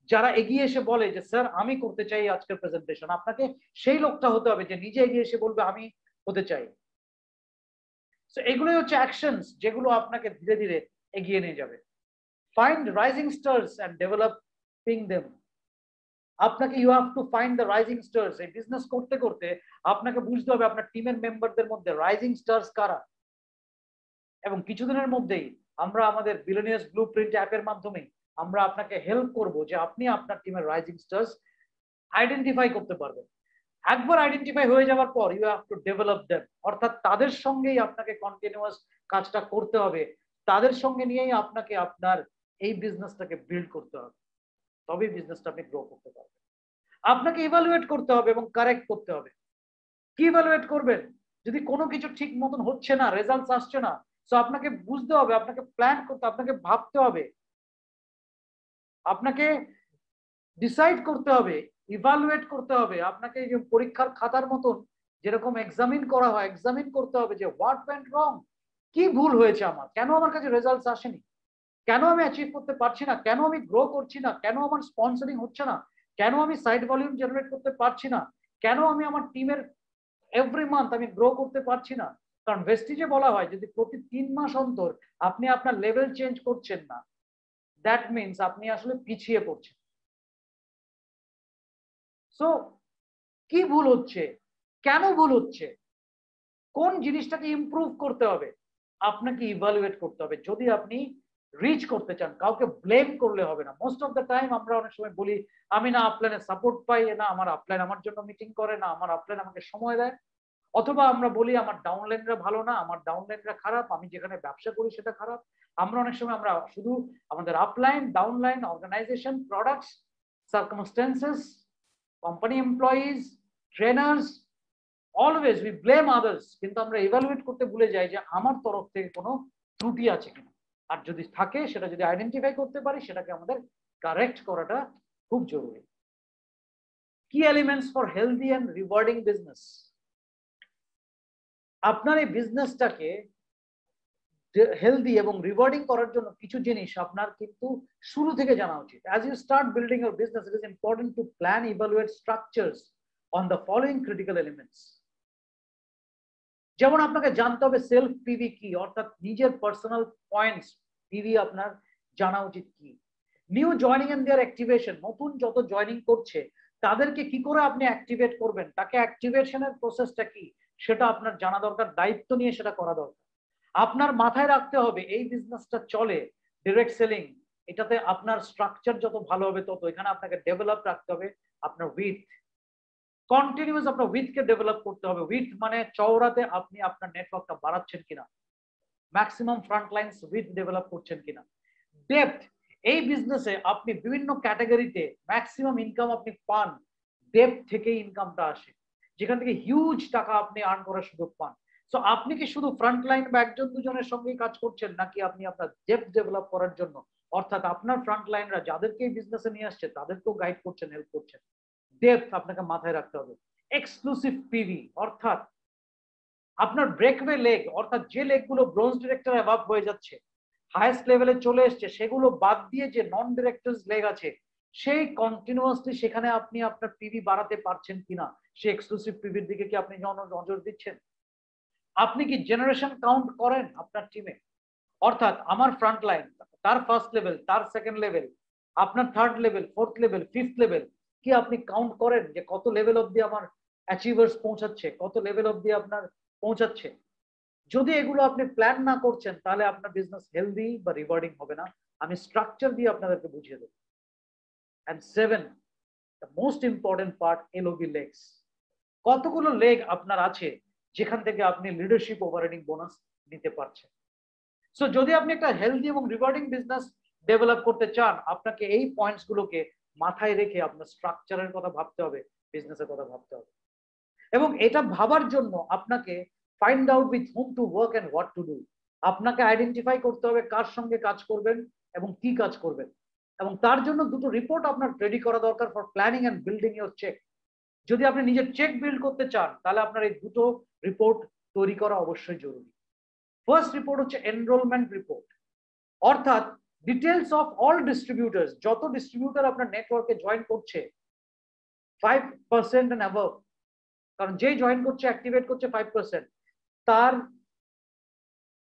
যারা এগিয়ে এসে বলে যে স্যার আমি করতে চাই আজকের প্রেজেন্টেশন। আপনাকে সেই লোকটা হতে হবে যে নিজে এগিয়ে এসে বলবে আমি হতে চাই। এগুলোই হচ্ছে অ্যাকশনস যেগুলো আপনাকে ধীরে ধীরে এগিয়ে নিয়ে যাবে। Find rising stars and developing them. আপনাকে you have to find the rising stars. এই বিজনেস করতে করতে আপনাকে বুঝতে হবে আপনার টিমের মেম্বারদের মধ্যে রাইজিং স্টার্স কারা। এবং কিছুদিনের মধ্যেই আমরা আমাদের বিলিয়নিয়ার্স ব্লুপ্রিন্ট অ্যাপের মাধ্যমে আমরা আপনাকে হেল্প করব যে আপনি আপনার টিমের রাইজিং স্টার্স আইডেন্টিফাই করতে পারবেন। একবার আইডেন্টিফাই হয়ে যাওয়ার পর you have to develop them, অর্থাৎ তাদের সঙ্গেই আপনাকে কন্টিনিউয়াস কাজটা করতে হবে, তাদের সঙ্গে নিয়েই আপনাকে আপনার এই বিজনেসটাকে বিল্ড করতে হবে। তবেই বিজনেসটা আপনি গ্রো করতে পারবেন। আপনাকে ইভালুয়েট করতে হবে এবং কারেক্ট করতে হবে। কি ইভালুয়েট করবেন? যদি কোনো কিছু ঠিক মতন হচ্ছে না, রেজাল্টস আসছে না, তো আপনাকে বুঝতে হবে, আপনাকে প্ল্যান করতে, আপনাকে ভাবতে হবে, আপনাকে ডিসাইড করতে হবে, ইভালুয়েট করতে হবে। আপনাকে যে পরীক্ষার খাতার মতন যেরকম এক্সামিন করা হয়, এক্সামিন করতে হবে যে হোয়াট ওয়েন্ট রং, কি ভুল হয়েছে আমার, কেন আমার কাছে রেজাল্টস আসেনি, কেন আমি অ্যাচিভ করতে পারছি না, কেন আমি গ্রো করছি না, কেন আমার স্পন্সরিং হচ্ছে না, কেন আমি সাইড ভলিউম জেনারেট করতে পারছি না, কেন আমি আমার টিমের এভরি মান্থ আমি গ্রো করতে পারছি না। কারণ ভেস্টিজে বলা হয় যদি প্রতি 3 মাস অন্তর আপনি আপনার লেভেল চেঞ্জ করছেন না, দ্যাট মিনস আপনি আসলে পিছিয়ে পড়ছেন। সো কি ভুল হচ্ছে, কেন ভুল হচ্ছে, কোন জিনিসটাকে ইমপ্রুভ করতে হবে, আপনাকে ইভালুয়েট করতে হবে যদি আপনি রিচ করতে চান। কাউকে ব্লেম করলে হবে না। মোস্ট অফ দ্য টাইম আমরা অনেক সময় বলি আমি না আপলাইনে সাপোর্ট পাই, না আমার আপলাইন আমার জন্য মিটিং করে, না আমার আপলাইন আমাকে সময় দেয়, অথবা আমরা বলি আমার ডাউনলাইনরা ভালো না, আমার ডাউনলাইনরা খারাপ, আমি যেখানে ব্যবসা করি সেটা খারাপ। আমরা অনেক সময় আমরা শুধু আমাদের upline, downline, organisation, products, circumstances, company employees, trainers, always we blame others, কিন্তু আমরা ইভালুয়েট করতে ভুলে যাই যে আমার তরফ থেকে কোনো ত্রুটি আছে কিনা, আর যদি থাকে সেটা যদি আইডেন্টিফাই করতে পারি সেটাকে আমাদের কারেক্ট করাটা খুব জরুরি। কি elements for healthy and rewarding business. আপনার এই বিজনেসটাকে হেলদি এবং রিওয়ার্ডিং করার জন্য কিছু জিনিস আপনার কিন্তু শুরু থেকে জানা উচিত। As you start building your business it is important to plan, evaluate, structures on the following critical elements. যেমন আপনাকে জানতে হবে সেলফ পিভি কি, অর্থাৎ নিজের পার্সোনাল পয়েন্টস পিভি আপনার জানা উচিত কি। New joining and their activation, নতুন যত জয়নিং করছে তাদেরকে কি করে আপনি অ্যাক্টিভেট করবেন, তাকে অ্যাক্টিভেশনের প্রসেসটা কি সেটা আপনার জানা দরকার, দায়িত্ব নিয়ে সেটা করা দরকার। আপনার মাথায় রাখতে হবে এই বিজনেসটা চলে ডিরেক্ট সেলিং, এটাতে আপনার স্ট্রাকচার যত ভালো হবে তত এখানে আপনাকে ডেভেলপ রাখতে হবে আপনার উইথ, কন্টিনিউয়াস আপনার উইথকে ডেভেলপ করতে হবে। উইথ মানে চওড়াতে আপনি আপনার নেটওয়ার্কটা বাড়াচ্ছেন কিনা, ম্যাক্সিমাম ফ্রন্টলাইন্স উইথ ডেভেলপ করছেন কিনা। ডেপথ, এই বিজনেসে আপনি বিভিন্ন ক্যাটাগরিতে ম্যাক্সিমাম ইনকাম আপনি পান, ডেপথ থেকে ইনকামটা আসে, যেখান থেকে হিউজ টাকা আপনি আর্ন করার সুযোগ পান। সো আপনি কি শুধু ফ্রন্টলাইন বা একজন দুজনের সঙ্গেই কাজ করছেন, নাকি আপনি আপনার ডেপথ ডেভেলপ করার জন্য, অর্থাৎ আপনার ফ্রন্টলাইনরা যাদেরকে এই বিজনেসে নিয়ে আসছে তাদেরকেও গাইড করছেন, হেল্প করছেন। ডেপথ আপনাকে মাথায় রাখতে হবে। এক্সক্লুসিভ পিভি, অর্থাৎ আপনার ব্রেকওয়ে লেগ, অর্থাৎ যে লেগগুলো ব্রোঞ্জ ডিরেক্টর অ্যাভাব হয়ে যাচ্ছে, হাইয়েস্ট লেভেলে চলে এসছে, সেগুলো বাদ দিয়ে যে নন ডিরেক্টরস লেগ আছে সেই কন্টিনিউয়াসলি সেখানে আপনি আপনার পিভি বাড়াতে পারছেন কিনা, সেই এক্সক্লুসিভ পিভির দিকে কি আপনি নজর দিচ্ছেন। আপনি কি জেনারেশন কাউন্ট করেন আপনার টিমে, অর্থাৎ আমার ফ্রন্ট লাইন তার ফার্স্ট লেভেল, তার সেকেন্ড লেভেল, আপনার third level, fourth level, fifth level, কি আপনি কাউন্ট করেন যে কত লেভেল অব্দি আমার অ্যাচিভার্স পৌঁছাচ্ছে, কত লেভেল অব্দি আপনার পৌঁছাচ্ছে। যদি এগুলো আপনি প্ল্যান না করছেন তাহলে আপনার বিজনেস হেলদি বা রিওয়ার্ডিং হবে না। আমি স্ট্রাকচার দিয়ে আপনাদেরকে বুঝিয়ে দেবো। And 7, the most important part, LOB legs. কতগুলো লেগ আপনার আছে যেখান থেকে আপনি লিডারশিপ ওভাররাইডিং বোনাস নিতে পারছেন। সো যদি আপনি একটা হেলদি এবং রিওয়ার্ডিং বিজনেস ডেভেলপ করতে চান, আপনাকে এই পয়েন্টস গুলোকে মাথায় রেখে আপনার স্ট্রাকচারের কথা ভাবতে হবে, বিজনেসের কথা ভাবতে হবে। এবং এটা ভাবার জন্য আপনাকে find out with whom to work and what to do. আপনাকে আইডেন্টিফাই করতে হবে কার সঙ্গে কাজ করবেন এবং কি কাজ করবেন, এবং তার জন্য দুটো রিপোর্ট আপনার রেডি করা দরকার for planning and building your cheque. যদি আপনি নিজের চেক বিল্ড করতে চান তাহলে আপনার এই দুটো রিপোর্ট তৈরি করা অবশ্যই জরুরি। ফার্স্ট রিপোর্ট হচ্ছে এনরোলমেন্ট রিপোর্ট, অর্থাৎ ডিটেলস অফ অল ডিস্ট্রিবিউটার্স, যত ডিস্ট্রিবিউটার আপনার নেটওয়ার্কে জয়েন করছে 5% এন্ড অ্যাবভ, কারণ যে জয়েন করছে অ্যাক্টিভেট করছে 5%, তার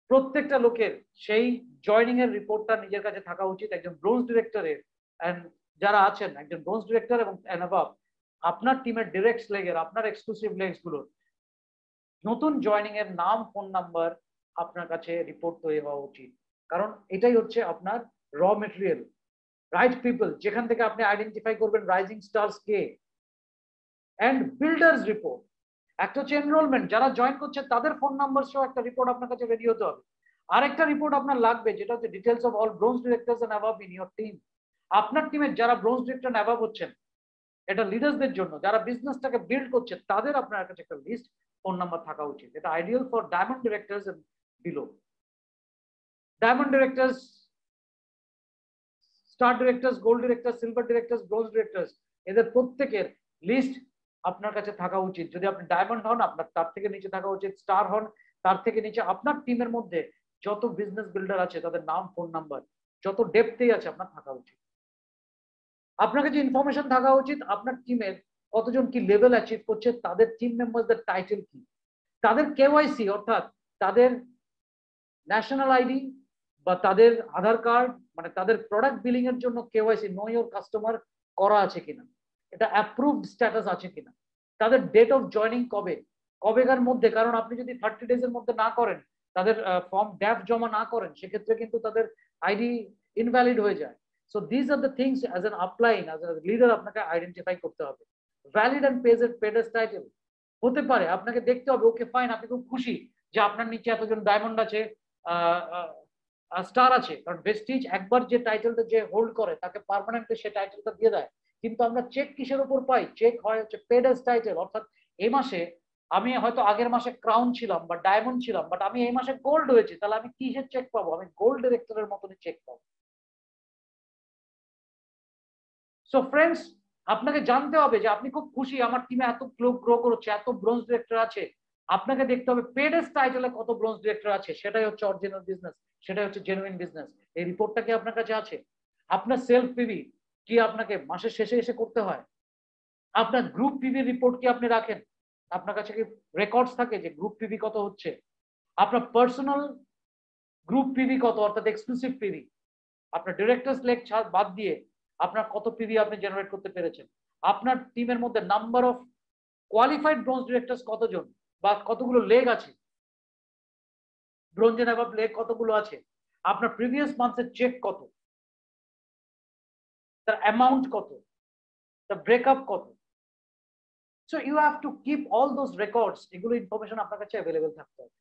প্রত্যেকটা লোকের সেই জয়নিং এর রিপোর্টটা নিজের কাছে থাকা উচিত। একজন ব্রোঞ্জ ডিরেক্টরের এন্ড যারা আছেন, একজন ব্রোঞ্জ ডিরেক্টর এবং অ্যাবাভ, আপনার টিমের ডিরেক্ট লেগের, আপনার এক্সক্লুসিভ লেগস গুলোর নতুন জয়নিং এর নাম, ফোন নাম্বার আপনার কাছে রিপোর্ট তৈরি হওয়া উচিত। কারণ এটাই হচ্ছে আপনার র মেটেরিয়াল, রাইট পিপল, যেখান থেকে আপনি আইডেন্টিফাই করবেন রাইজিং স্টার্স কে। এন্ড বিল্ডার্স রিপোর্ট, একটা হচ্ছে এনরোলমেন্ট, যারা জয়েন করছে তাদের ফোন নাম্বার সহ একটা রিপোর্ট আপনার কাছে রেডি হতে হবে। আরেকটা রিপোর্ট আপনার লাগবে যেটা হচ্ছে details of all bronze directors and above in your team. আপনার টিমের যারা ব্রোঞ্জ ডিরেক্টর অ্যাবাভ হচ্ছেন, এটা লিডার্সদের জন্য, যারা বিজনেসটাকে বিল্ড করছে তাদের আপনার কাছে একটা লিস্ট ফোন নাম্বার থাকা উচিত। এটা ideal for diamond directors and below. Diamond directors, star directors, gold directors, silver directors, bronze directors, এদের প্রত্যেকের লিস্ট আপনার কাছে থাকা উচিত। যদি আপনি ডায়মন্ড হন, আপনার তার থেকে নিচে থাকা উচিত, স্টার হন তার থেকে নিচে। আপনার টিমের মধ্যে যত বিজনেস বিল্ডার আছে তাদের নাম, ফোন নাম্বার যত ডেপথেই আছে আপনার থাকা উচিত। আপনার কাছে ইনফরমেশন থাকা উচিত আপনার টিমের কতজন কি লেভেল অ্যাচিভ করছে, তাদের টিম মেম্বারদের টাইটেল কি, তাদের কেওয়াইসি অর্থাৎ তাদের ন্যাশনাল আইডি বা তাদের আধার কার্ড, মানে তাদের প্রোডাক্ট বিলিং এর জন্য কেওয়াইসি নো ইওর কাস্টমার করা আছে কিনা, এটা অ্যাপ্রুভড স্ট্যাটাস আছে কিনা, তাদের ডেট অফ জয়নিং কবে, কবেকার মধ্যে। কারণ আপনি যদি 30 ডেজ এর মধ্যে না করেন, তাদের ফর্ম ড্যাফ জমা না করেন, সেক্ষেত্রে কিন্তু তাদের আইডি ইনভ্যালিড হয়ে যায়। So this are the things as an upline, as a leader আপনাকে আইডেন্টিফাই করতে হবে। ভ্যালিড অ্যান্ড পেডেস টাইটেল হতে পারে, আপনাকে দেখতে হবে ওকে ফাইন, আপনি খুব খুশি যে আপনার নিচে এতজন ডায়মন্ড আছে, স্টার আছে, কারণ ভেস্টিজ একবার যে টাইটেলটা যে হোল্ড করে তাকে পার্মানেন্টলি সে টাইটেলটা দিয়ে দেয়। কিন্তু আমরা চেক কিসের উপর পাই? চেক হয় হচ্ছে পেডেস টাইটেল, অর্থাৎ এই মাসে আমি হয়তো আগের মাসে ক্রাউন ছিলাম বা ডায়মন্ড ছিলাম, বাট আমি এই মাসে গোল্ড হয়েছি, তাহলে আমি কিসের চেক পাবো? আমি গোল্ড ডিরেক্টরের মতনই চেক পাবো। সো ফ্রেন্ডস, আপনাকে জানতে হবে যে আপনি খুব খুশি আমার টিমে এত গ্রো করছে, এত ব্রোঞ্জ ডিরেক্টর আছে। আপনাকে দেখতে হবে পেডেস টাইটেলে কত ব্রোঞ্জ ডিরেক্টর আছে, সেটাই হচ্ছে অরিজিনাল বিজনেস, সেটাই হচ্ছে জেনুইন বিজনেস। এই রিপোর্টটা কি আপনার কাছে আছে? আপনার সেলফ পিভি কি আপনাকে মাসের শেষে এসে করতে হয়? আপনার গ্রুপ পিভি রিপোর্ট কি আপনি রাখেন? আপনার কাছে কি রেকর্ডস থাকে যে গ্রুপ পিভি কত হচ্ছে? আপনার পার্সোনাল গ্রুপ পিভি কত, অর্থাৎ এক্সক্লুসিভ পিভি, আপনার ডিরেক্টরস লেগ বাদ দিয়ে আপনার কত পিভি আপনি জেনারেট করতে পেরেছেন? আপনার টিমের মধ্যে number of qualified bronze directors কতজন বা কতগুলো লেগ আছে, ব্রোঞ্জ এন্ড অ্যাবাভ লেগ কতগুলো আছে, আপনার প্রিভিয়াস মান্থের চেক কত, তার অ্যামাউন্ট কত, তার ব্রেকআপ কত। So you have to keep all those records, এগুলো ইনফরমেশন আপনার কাছে অ্যাভেলেবেল থাকতে হবে।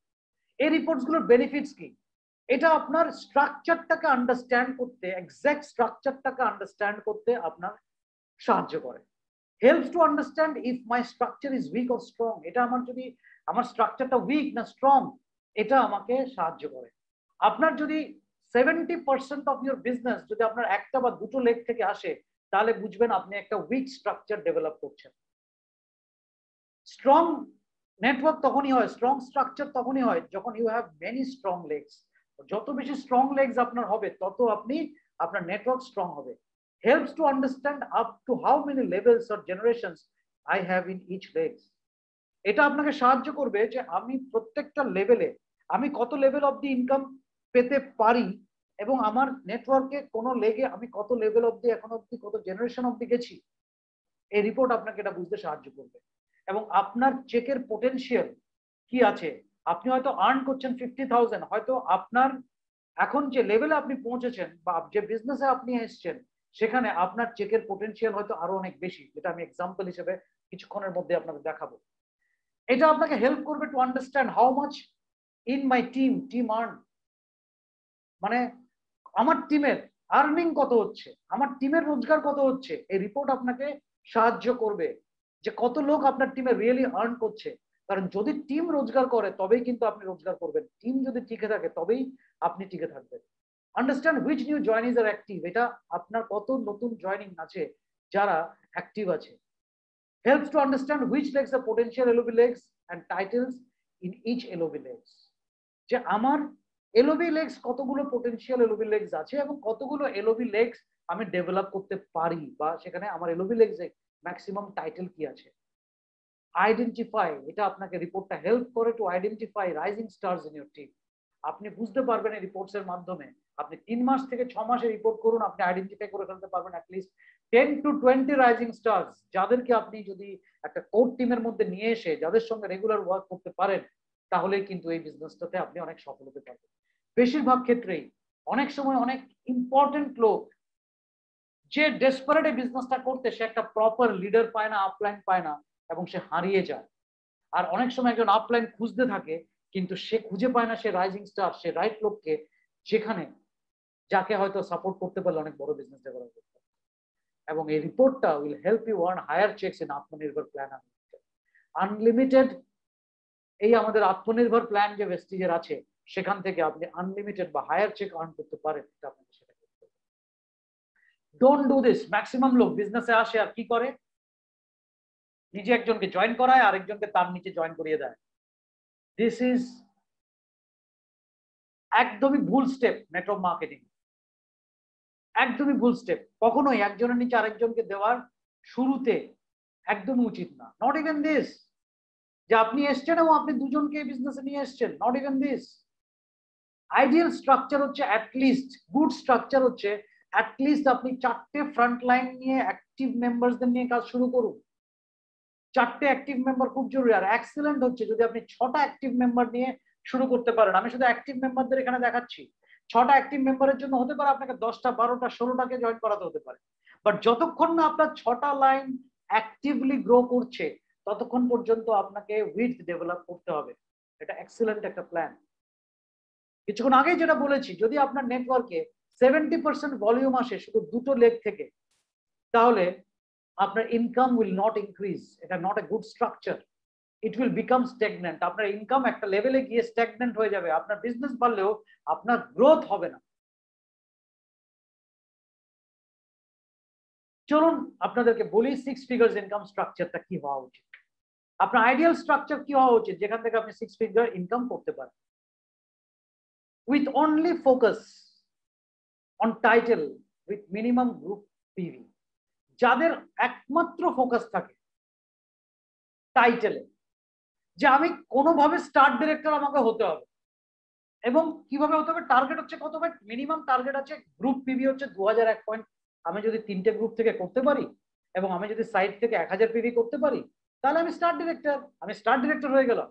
এই রিপোর্টস গুলোর বেনিফিটস কি? এটা আপনার স্ট্রাকচারটাকে আন্ডারস্ট্যান্ড করতে, এক্সাক্ট স্ট্রাকচারটাকে আন্ডারস্ট্যান্ড করতে আপনার সাহায্য করে। Helps to understand if my structure is weak or strong, এটা আমার যদি আমার স্ট্রাকচারটা উইক না স্ট্রং, এটা আমাকে সাহায্য করে। আপনার যদি 70% অফ ইউর বিজনেস যদি আপনার একটা বা দুটো লেগ থেকে আসে, তাহলে বুঝবেন আপনি একটা উইক স্ট্রাকচার ডেভেলপ করছেন। স্ট্রং নেটওয়ার্ক তখনই হয়, স্ট্রং স্ট্রাকচার তখনই হয় যখন you have many strong legs. যত বেশি স্ট্রং লেগস আপনার হবে, তত আপনি আপনার নেটওয়ার্ক স্ট্রং হবে। Helps to understand up to how many levels or generations I have in each legs. এটা আপনাকে সাহায্য করবে যে আমি প্রত্যেকটা লেভেলে আমি কত লেভেল অফ দি ইনকাম পেতে পারি, এবং আমার নেটওয়ার্কে কোন লেগে আমি কত লেভেল অব্দি এখন অব্দি কত জেনারেশন অব্দি গেছি। এই রিপোর্ট আপনাকে এটা বুঝতে সাহায্য করবে। এবং আপনার চেকের পোটেনশিয়াল কি আছে, আপনি হয়তো আর্ন করছেন 50,000, হয়তো আপনার এখন যে লেভেলে আপনি পৌঁছেছেন বা যে বিজনেসে আপনি এসেছেন, সেখানে আপনার চেকের পোটেনশিয়াল হয়তো আরো অনেক বেশি, যেটা আমি এক্সাম্পল হিসেবে কিছুক্ষণের মধ্যে আপনাদের দেখাবো। এটা আপনাকে হেল্প করবে to understand how much in my team earn, মানে আমার টিমের আর্নিং কত হচ্ছে, আমার টিমের রোজগার কত হচ্ছে। এই রিপোর্ট আপনাকে সাহায্য করবে যে কত লোক আপনার টিমে রিয়েলি আর্ন করছে। কারণ যদি টিম রোজগার করে তবেই কিন্তু আপনি রোজগার করবেন, টিম যদি টিকে থাকে তবেই আপনি টিকে থাকবেন। Understand which new joinees are active, এটা আপনার কত নতুন জয়েনিং আছে যারা অ্যাক্টিভ আছে। Helps to understand which legs are potential LOB legs and titles in each LOB legs, যে আমার এলওবি লেগস কতগুলো পোটেনশিয়াল এলওবি লেগস আছে এবং কতগুলো এলওবি লেগস আমি ডেভেলপ করতে পারি, বা সেখানে আমার এলওবি লেগস এ ম্যাক্সিমাম টাইটেল কি আছে। আইডেন্টিফাই, এটা আপনাকে রিপোর্টটা হেল্প করে to identify rising stars in your team. আপনি বুঝতে পারবেন এই রিপোর্টস এর মাধ্যমে, আপনি 3 মাস থেকে 6 মাসে রিপোর্ট করুন, আপনি আইডেন্টিফাই করে ফেলতে পারবেন অ্যাটলিস্ট 10 to 20 রাইজিং স্টারস, যাদেরকে আপনি যদি একটা কোর টিমের মধ্যে নিয়ে এসে যাদের সঙ্গে রেগুলার ওয়ার্ক করতে পারেন, তাহলেই কিন্তু এই বিজনেসটাতে আপনি অনেক সফল হতে পারবেন। বেশিরভাগ ক্ষেত্রেই অনেক সময় অনেক ইম্পর্টেন্ট লোক যে ডেসপারেট এই বিজনেসটা করতে, সে একটা প্রপার লিডার পায় না, আপলাইন পায় না, এবং সে হারিয়ে যায়। আর অনেক সময় একজন আপলাইন খুঁজতে থাকে, কিন্তু সে খুঁজে পায় না সে রাইজিং স্টার, সে রাইট লোককে, যেখানে যাকে হয়তো সাপোর্ট করতে পারলে অনেক বড় বিজনেস ডেভেলপ করতে। এবং এই রিপোর্টটা will help you earn higher cheques in Atmanirbhar plan unlimited. এই আমাদের আত্মনির্ভর প্ল্যান যে ভেস্টিজের আছে সেখান থেকে আপনি আনলিমিটেড বা হায়ার চেক আর্ন করতে পারেন। আপনাকে সেটা করতে হবে। Don't do this. ম্যাক্সিমাম লোক বিজনেসে আসে আর কি করে, নিজে একজনকে জয়েন করায় আরেকজনকে তার নিচে জয়েন করিয়ে দেয়। দিস ইজ একদমই ভুল স্টেপ নেটওয়ার্ক মার্কেটিং, একদমই ভুল স্টেপ। কখনোই একজনের নিচে আরেকজনকে দেওয়ার শুরুতে একদমই উচিত না। নট ইভেন দিস যে আপনি এসছেন এবং আপনি দুজনকে বিজনেসে নিয়ে এসছেন, not even this. Ideal structure হচ্ছে অ্যাটলিস্ট, গুড স্ট্রাকচার হচ্ছে অ্যাটলিস্ট আপনি 4টে ফ্রন্ট লাইন নিয়ে অ্যাক্টিভ মেম্বারসদের নিয়ে কাজ শুরু করুন। 4টে অ্যাক্টিভ মেম্বার খুব জরুরি। আর এক্সেলেন্ট হচ্ছে যদি আপনি 6টা অ্যাক্টিভ মেম্বার নিয়ে শুরু করতে পারেন। আমি শুধু অ্যাক্টিভ মেম্বারদের এখানে দেখাচ্ছি। 6টা অ্যাক্টিভ মেম্বারের জন্য হতে পারে আপনাকে 10টা 12টা 16টাকে জয়েন করাতে হতে পারে, বাট যতক্ষণ না আপনার 6টা লাইন অ্যাক্টিভলি গ্রো করছে ততক্ষণ পর্যন্ত আপনাকে উইডথ ডেভেলপ করতে হবে। এটা এক্সেলেন্ট একটা প্ল্যান। কিছুক্ষণ আগে যেটা বলেছি, যদি আপনার নেটওয়ার্কে 70% ভলিউম আসে শুধু 2টো লেগ থেকে, তাহলে আপনার ইনকাম উইল নট ইনক্রিজ। এটা not a good structure. It will become stagnant. আপনার ইনকাম একটা লেভেলে গিয়ে স্ট্যাগন্যান্ট হয়ে যাবে। আপনার বিজনেস বাড়লেও আপনার গ্রোথ হবে না। চলুন আপনাদেরকে বলি 6 ফিগার্স ইনকাম স্ট্রাকচারটা কি হওয়া উচিত। আপনার আইডিয়াল স্ট্রাকচার কি হওয়া উচিত যেখান থেকে আপনি 6 ফিগার ইনকাম করতে পারেন with only focus on title with minimum group PV. যাদের একমাত্র ফোকাস থাকে টাইটেলে, যে আমি কোনোভাবে স্টার ডিরেক্টর আমাকে হতে হবে, এবং কিভাবে হতে হবে, টার্গেট হচ্ছে কত, মিনিমাম টার্গেট আছে গ্রুপ পিভি হচ্ছে 2001 পয়েন্ট। আমি যদি 3টে গ্রুপ থেকে করতে পারি এবং আমি যদি সাইট থেকে 1000 পিভি করতে পারি তাহলে আমি স্টার ডিরেক্টর। আমি স্টার ডিরেক্টর হয়ে গেলাম।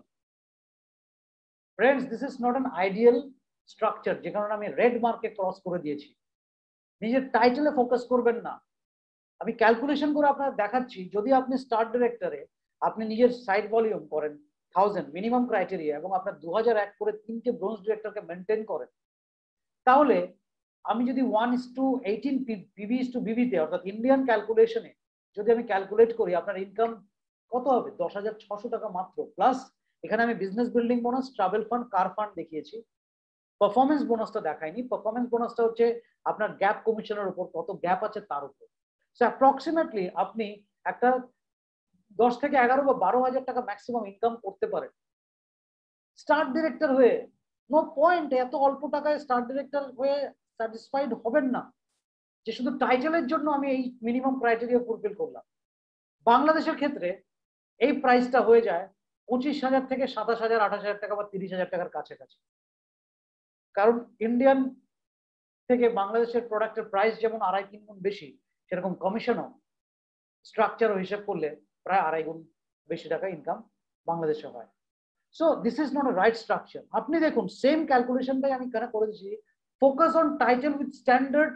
Friends, this is not an ideal structure, যে কারণে আমি রেড মার্কে ক্রস করে দিয়েছি। নিজের টাইটেলে ফোকাস করবেন না। আমি ক্যালকুলেশন করে আপনার দেখাচ্ছি, যদি আপনি স্টার ডিরেক্টরে আপনি নিজের সাইট ভলিউম করেন 1000 মিনিমাম ক্রাইটেরিয়া এবং আপনার 2001 করে 3টে ব্রোঞ্জ ডিরেক্টরকে মেনটেন করেন, তাহলে আমি যদি 1:18 পিভি/বিভি তে অর্থাৎ ইন্ডিয়ান ক্যালকুলেশনে যদি আমি ক্যালকুলেট করি, আপনার ইনকাম কত হবে? 10,600 টাকা মাত্র। প্লাস এখানে আমি business building bonus, travel fund, কার ফান্ড দেখিয়েছি। পারফরমেন্স বোনাসটা দেখাইনি। পারফরমেন্স বোনাসটা হচ্ছে আপনার গ্যাপ কমিশনের উপর কত গ্যাপ আছে তার উপর। সো অ্যাপ্রক্সিমেটলি আপনি একটা 10 থেকে 11 বা 12,000 টাকা ম্যাক্সিমাম ইনকাম করতে পারেন স্টার ডিরেক্টর হয়ে। নো পয়েন্ট এত অল্প টাকায় স্টার ডিরেক্টর হয়ে স্যাটিসফাইড হবেন না যে শুধু টাইটেলের জন্য আমি এই মিনিমাম ক্রাইটেরিয়া ফুলফিল করলাম। বাংলাদেশের ক্ষেত্রে এই প্রাইসটা হয়ে যায় 25,000 থেকে 27,000, 28,000 টাকা বা 30,000 টাকার কাছাকাছি। কারণ ইন্ডিয়ান থেকে বাংলাদেশের প্রোডাক্টের প্রাইস যেমন 2.5-3 গুণ বেশি, সেরকম কমিশনও স্ট্রাকচার হিসেব করলে প্রায় 2.5 গুণ বেশি টাকা ইনকাম বাংলাদেশে হয়। So this is not A right structure. আপনি দেখুন সেম ক্যালকুলেশনটাই আমি কেন করে দিচ্ছি, focus on title with standard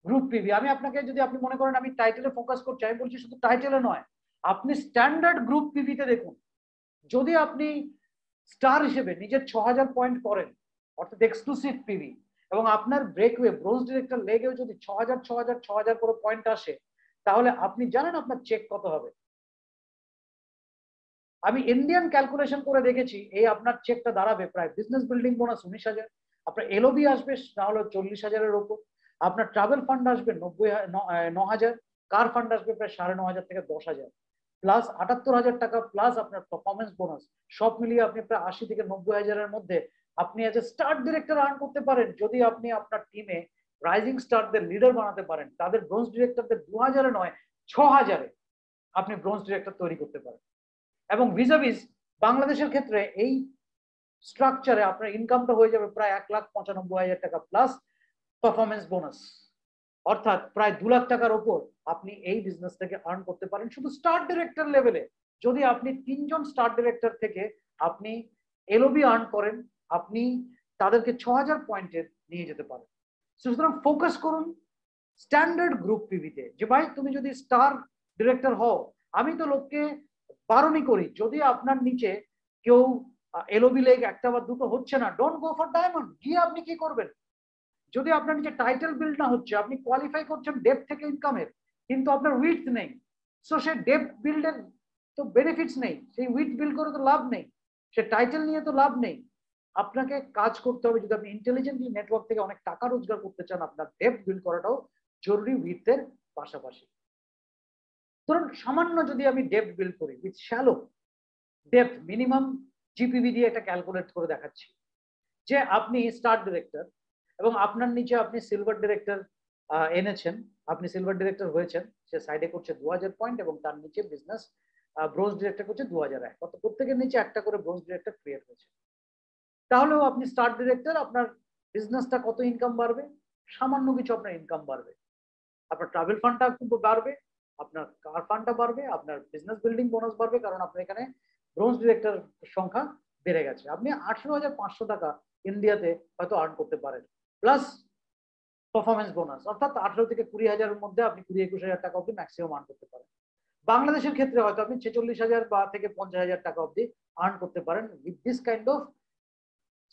group PV. আমি আপনাকে, যদি আপনি মনে করেন আমি টাইটেলে ফোকাস করছি, আমি বলছি শুধু টাইটেলে নয়, আপনি স্ট্যান্ডার্ড গ্রুপ পিভিতে দেখুন। যদি আপনি স্টার হিসেবে নিজের 6,000 পয়েন্ট করেন অর্থাৎ এক্সক্লুসিভ পিভি, এবং আপনার ব্রেকওয়ে ব্রোঞ্জ ডিরেক্টর লেগেও যদি 6,000 6,000 6,000 করে পয়েন্ট আসে, তাহলে আপনি জানেন আপনার চেক কত হবে? আমি ইন্ডিয়ান ক্যালকুলেশন করে দেখেছি, এই আপনার চেকটা দাঁড়াবে প্রায় বিজনেস বিল্ডিং বোনাস 19,000, আপনার এলওবি আসবে না হলে 40,000-এর উপর, আপনার ট্রাভেল ফান্ড আসবে 9,000, কার ফান্ড আসবে প্রায় 9,500 থেকে 10,000, প্লাস 78,000 টাকা, প্লাস আপনার পারফরমেন্স বোনাস, সব মিলিয়ে আপনি প্রায় 80 থেকে 90,000-এর মধ্যে আপনি as a star director earn করতে পারেন। যদি আপনি আপনার টিমে রাইজিং স্টারদের লিডার বানাতে পারেন, তাদের ব্রোঞ্জ ডিরেক্টরদের 2,000-এ নয় 6,000-এ আপনি ব্রোঞ্জ ডিরেক্টর তৈরি করতে পারেন। এবং ভিজাভিজ বাংলাদেশের ক্ষেত্রে এই স্ট্রাকচারে আপনার ইনকামটা হয়ে যাবে প্রায় 1,95,000 টাকা প্লাস পারফরমেন্স বোনাস, অর্থাৎ প্রায় 2 লাখ টাকার উপর আপনি এই বিজনেস থেকে আর্ন করতে পারেন শুধু স্টার ডিরেক্টর লেভেলে। যদি আপনি 3 জন স্টার ডিরেক্টর থেকে আপনি এলওবি আর্ন করেন, আপনি তাদেরকে 6,000 পয়েন্টের নিয়ে যেতে পারেন। সুতরাং ফোকাস করুন স্ট্যান্ডার্ড গ্রুপ পিভিতে। যে ভাই তুমি যদি স্টার ডিরেক্টর হও, আমি তো লোককে বারণই করি, যদি আপনার নিচে কেউ এলওবি লেগ 1টা বা 2টো হচ্ছে না, ডোন্ট গো ফর ডায়মন্ড। গিয়ে আপনি কি করবেন? যদি আপনার নিচে টাইটেল বিল্ড না হচ্ছে, আপনি কোয়ালিফাই করছেন ডেপ থেকে ইনকামের, কিন্তু আপনার উইথ নেই, সো সে ডেপ্থ বিল্ডের তো বেনিফিটস নেই, সেই উইথ বিল্ড করে তো লাভ নেই, সে টাইটেল নিয়ে তো লাভ নেই। আপনাকে কাজ করতে হবে, যদি আপনি ইন্টেলিজেন্টলি নেটওয়ার্ক থেকে অনেক টাকা রোজগার করতে চান, আপনার ডেপ্থ বিল্ড করাটাও জরুরি উইথের পাশাপাশি। ধরুন সামান্য যদি আমি ডেপ্থ বিল্ড করি উইথ শ্যালো ডেপ্থ, মিনিমাম জিপিভি দিয়ে একটা ক্যালকুলেট করে দেখাচ্ছি যে আপনি স্টার ডিরেক্টর এবং আপনার নিচে আপনি সিলভার ডিরেক্টর এনেছেন, আপনি সিলভার ডিরেক্টর হয়েছেন, সে সাইডে করছে 2000 পয়েন্ট এবং তার নিচে বিজনেস ব্রোঞ্জ ডিরেক্টর করছে 2001, কত প্রত্যেকের নিচে একটা করে ব্রোঞ্জ ডিরেক্টর ক্রিয়েট হয়েছে। তাহলেও আপনি স্টার ডিরেক্টর, আপনার বিজনেসটা কত ইনকাম বাড়বে? সামান্য কিছু আপনার ইনকাম বাড়বে, আপনার ট্রাভেল ফান্ডটা খুব বাড়বে, আপনার কার ফান্ডটা বাড়বে, আপনার বিজনেস বিল্ডিং বোনাস বাড়বে, কারণ আপনার এখানে ব্রোঞ্জ ডিরেক্টর সংখ্যা বেড়ে গেছে। আপনি 18,500 টাকা ইন্ডিয়াতে হয়তো আর্ন করতে পারেন, প্লাস পারফরমেন্স বোনাস, অর্থাৎ 18 থেকে 20,000-এর মধ্যে আপনি 20-21,000 টাকা অব্দি ম্যাক্সিমাম আর্ন করতে পারেন। বাংলাদেশের ক্ষেত্রে হয়তো আপনি 46,000 বা থেকে 50,000 টাকা অব্দি আর্ন করতে পারেন with this kind of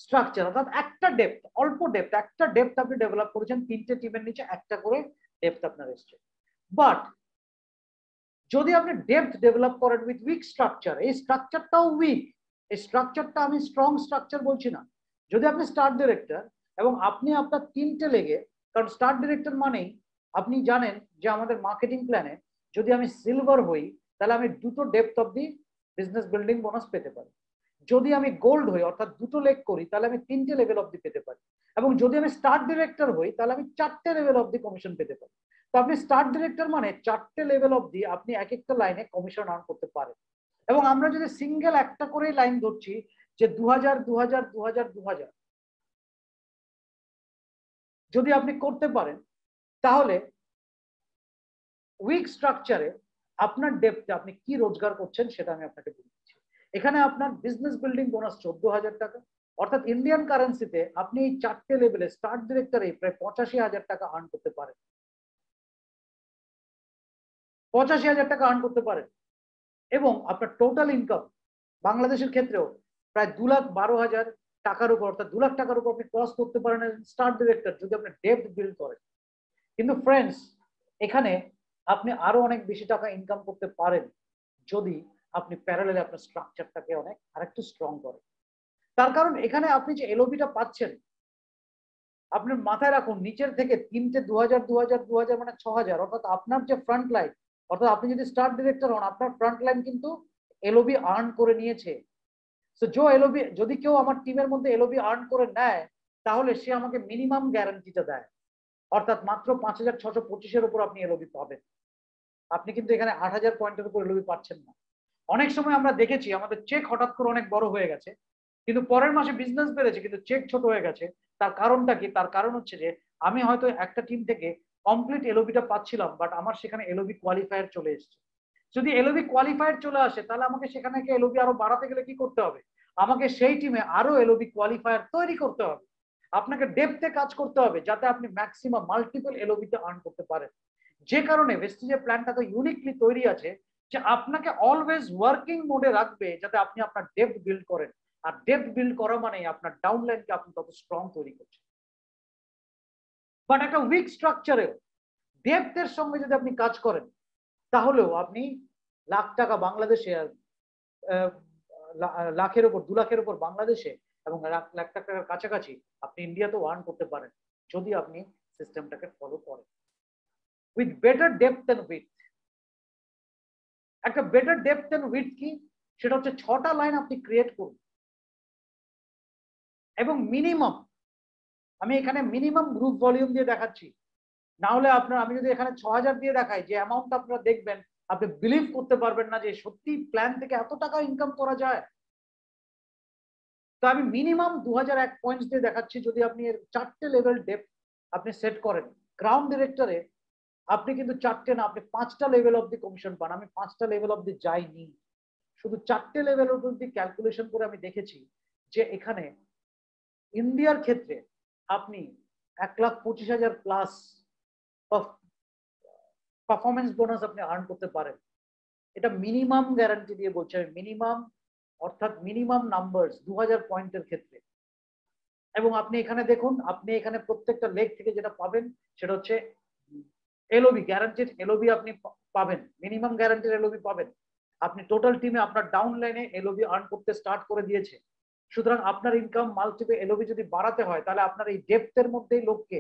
structure. অর্থাৎ একটা ডেপথ, অল্প ডেপথ, একটা ডেপথ আপনি ডেভেলপ করেছেন, 3টে টিমের নিচে একটা করে ডেপথ আপনার এসছে। বাট যদি আপনি ডেপথ ডেভেলপ করেন উইথ উইক স্ট্রাকচার, এই স্ট্রাকচারটাও উইক, এই স্ট্রাকচারটা আমি স্ট্রং স্ট্রাকচার বলছি না। যদি আপনি স্টার ডিরেক্টর এবং আপনি আপনার 3টে লেগে, কারণ স্টার ডিরেক্টর মানেই আপনি জানেন যে আমাদের মার্কেটিং প্ল্যানে যদি আমি সিলভার হই তাহলে আমি 2টো depth of the business building bonus পেতে পারি, যদি আমি গোল্ড হই অর্থাৎ 2টো লেগ করি তাহলে আমি 3টে লেভেল অব্দি পেতে পারি, এবং যদি আমি স্টার ডিরেক্টর হই তাহলে আমি 4টে লেভেল অব্দি কমিশন পেতে পারি। তো আপনি স্টার ডিরেক্টর মানে 4টে লেভেল অব্দি আপনি এক একটা লাইনে কমিশন আর্ন করতে পারেন। এবং আমরা যদি সিঙ্গেল একটা করেই লাইন ধরছি যে 2000 2000 2000 2000 যদি আপনি করতে পারেন, তাহলে উইক স্ট্রাকচারে আপনার ডেপথে আপনি কি রোজগার করছেন সেটা আমি আপনাকে বলে দিচ্ছি। এখানে আপনার বিজনেস বিল্ডিং বোনাস 14,000 টাকা, অর্থাৎ ইন্ডিয়ান কারেন্সিতে আপনি এই 4টে লেভেলে স্টার ডিরেক্টরে প্রায় 85,000 টাকা আর্ন করতে পারেন, 85,000 টাকা আর্ন করতে পারেন। এবং আপনার টোটাল ইনকাম বাংলাদেশের ক্ষেত্রেও প্রায় 2,12,000 টাকার উপর, অর্থাৎ 2 লাখ টাকার উপর আপনি ক্রস করতে পারেন স্টার ডিরেক্টর যদি আপনি ডেপথ বিল্ড করেন। কিন্তু ফ্রেন্ডস, এখানে আপনি আরো অনেক বেশি টাকা ইনকাম করতে পারেন যদি আপনি প্যারালালে আপনার স্ট্রাকচারটাকে অনেক আরেকটু স্ট্রং করেন। তার কারণ এখানে আপনি যে এলওবিটা পাচ্ছেন, আপনার মাথায় রাখুন নিচের থেকে 3টে 2000 2000 2000 মানে 6,000, অর্থাৎ আপনার যে ফ্রন্ট লাইন, অর্থাৎ আপনি যদি স্টার ডিরেক্টর হন আপনার ফ্রন্ট লাইন কিন্তু এলওবি আর্ন করে নিয়েছে। তো যদি কেউ আমার টিমের মধ্যে এলওবি আর্ন করে নেয় তাহলে সে আমাকে মিনিমাম গ্যারান্টিটা দেয়, অর্থাৎ মাত্র 5,625-এর উপর আপনি এলওবি পাবেন। আপনি কিন্তু এখানে 8,000 পয়েন্টের উপর এলওবি পাচ্ছেন না। অনেক সময় আমরা দেখেছি আমাদের চেক হঠাৎ করে অনেক বড় হয়ে গেছে, কিন্তু পরের মাসে বিজনেস বেড়েছে কিন্তু চেক ছোট হয়ে গেছে। তার কারণটা কি? তার কারণ হচ্ছে যে আমি হয়তো একটা টিম থেকে কমপ্লিট এলওবিটা পাচ্ছিলাম, বাট আমার সেখানে এলওবি কোয়ালিফায়ার চলে এসেছে। যদি এলওবি কোয়ালিফায়ার চলে আসে তাহলে আমাকে সেখানে এলওবি আরো বাড়াতে গেলে কি করতে হবে? আমাকে সেই টিমে আরো এলওবি কোয়ালিফায়ার তৈরি করতে হবে। আপনাকে ডেপথে কাজ করতে হবে যাতে আপনি ম্যাক্সিমাম মাল্টিপল এলওবিতে আর্ন করতে পারেন। যে কারণে ভেস্টিজের প্ল্যানটা তো ইউনিকলি তৈরি আছে যে আপনাকে অলওয়েজ ওয়ার্কিং মোডে রাখবে যাতে আপনি আপনার ডেপথ বিল্ড করেন। আর ডেপথ বিল্ড করা মানে আপনার ডাউনলাইনকে আপনি তত স্ট্রং তৈরি করছেন। বাট একটা উইক স্ট্রাকচারেও ডেপথের সঙ্গে যদি আপনি কাজ করেন তাহলেও আপনি লাখ টাকা বাংলাদেশে, লাখের উপর 2 লাখের উপর বাংলাদেশে এবং লাখ টাকার কাছাকাছি আপনি ইন্ডিয়াতেও আর্ন করতে পারেন যদি আপনি সিস্টেমটাকে ফলো করেন with better depth and width. একটা বেটার ডেপথ এন্ড উইথ কি? সেটা হচ্ছে 6টা লাইন আপনি ক্রিয়েট করুন এবং মিনিমাম, আমি এখানে মিনিমাম গ্রুপ ভলিউম দিয়ে দেখাচ্ছি, না হলে আপনার আমি যদি এখানে 6,000 দিয়ে দেখাই যে অ্যামাউন্ট আপনারা দেখবেন আপনি বিলিভ করতে পারবেন না যে সত্যি প্ল্যান থেকে এত টাকা ইনকাম করা যায়। তো আমি মিনিমাম 2001 পয়েন্টস দিয়ে দেখাচ্ছি। যদি আপনি এর 4টে লেভেল ডেপথ আপনি সেট করেন ক্রাউন ডিরেক্টরে, আপনি কিন্তু 4টে না আপনি 5টা লেভেল অব্দি কমিশন পান। আমি 5টা লেভেল অব্দি যাইনি, শুধু 4টে লেভেল অব্দি ক্যালকুলেশন করে আমি দেখেছি যে এখানে ইন্ডিয়ার ক্ষেত্রে আপনি 1,25,000 প্লাস পারফরমেন্স বোনাস আপনি আর্ন করতে পারেন। এটা মিনিমাম গ্যারান্টি দিয়ে বলছি আমি, মিনিমাম অর্থাৎ মিনিমাম নাম্বারস 2000 পয়েন্টের ক্ষেত্রে। এবং আপনি এখানে দেখুন, আপনি এখানে প্রত্যেকটা লেগ থেকে যেটা পাবেন সেটা হচ্ছে এলওবি, গ্যারান্টেড এলওবি আপনি পাবেন, মিনিমাম গ্যারান্টেড এলওবি পাবেন। আপনি টোটাল টিমে আপনার ডাউন লাইনে এলওবি আর্ন করতে স্টার্ট করে দিয়েছে। সুতরাং আপনার ইনকাম মাল্টিপল এলওবি যদি বাড়াতে হয়, তাহলে আপনার এই ডেপথের মধ্যেই লোককে,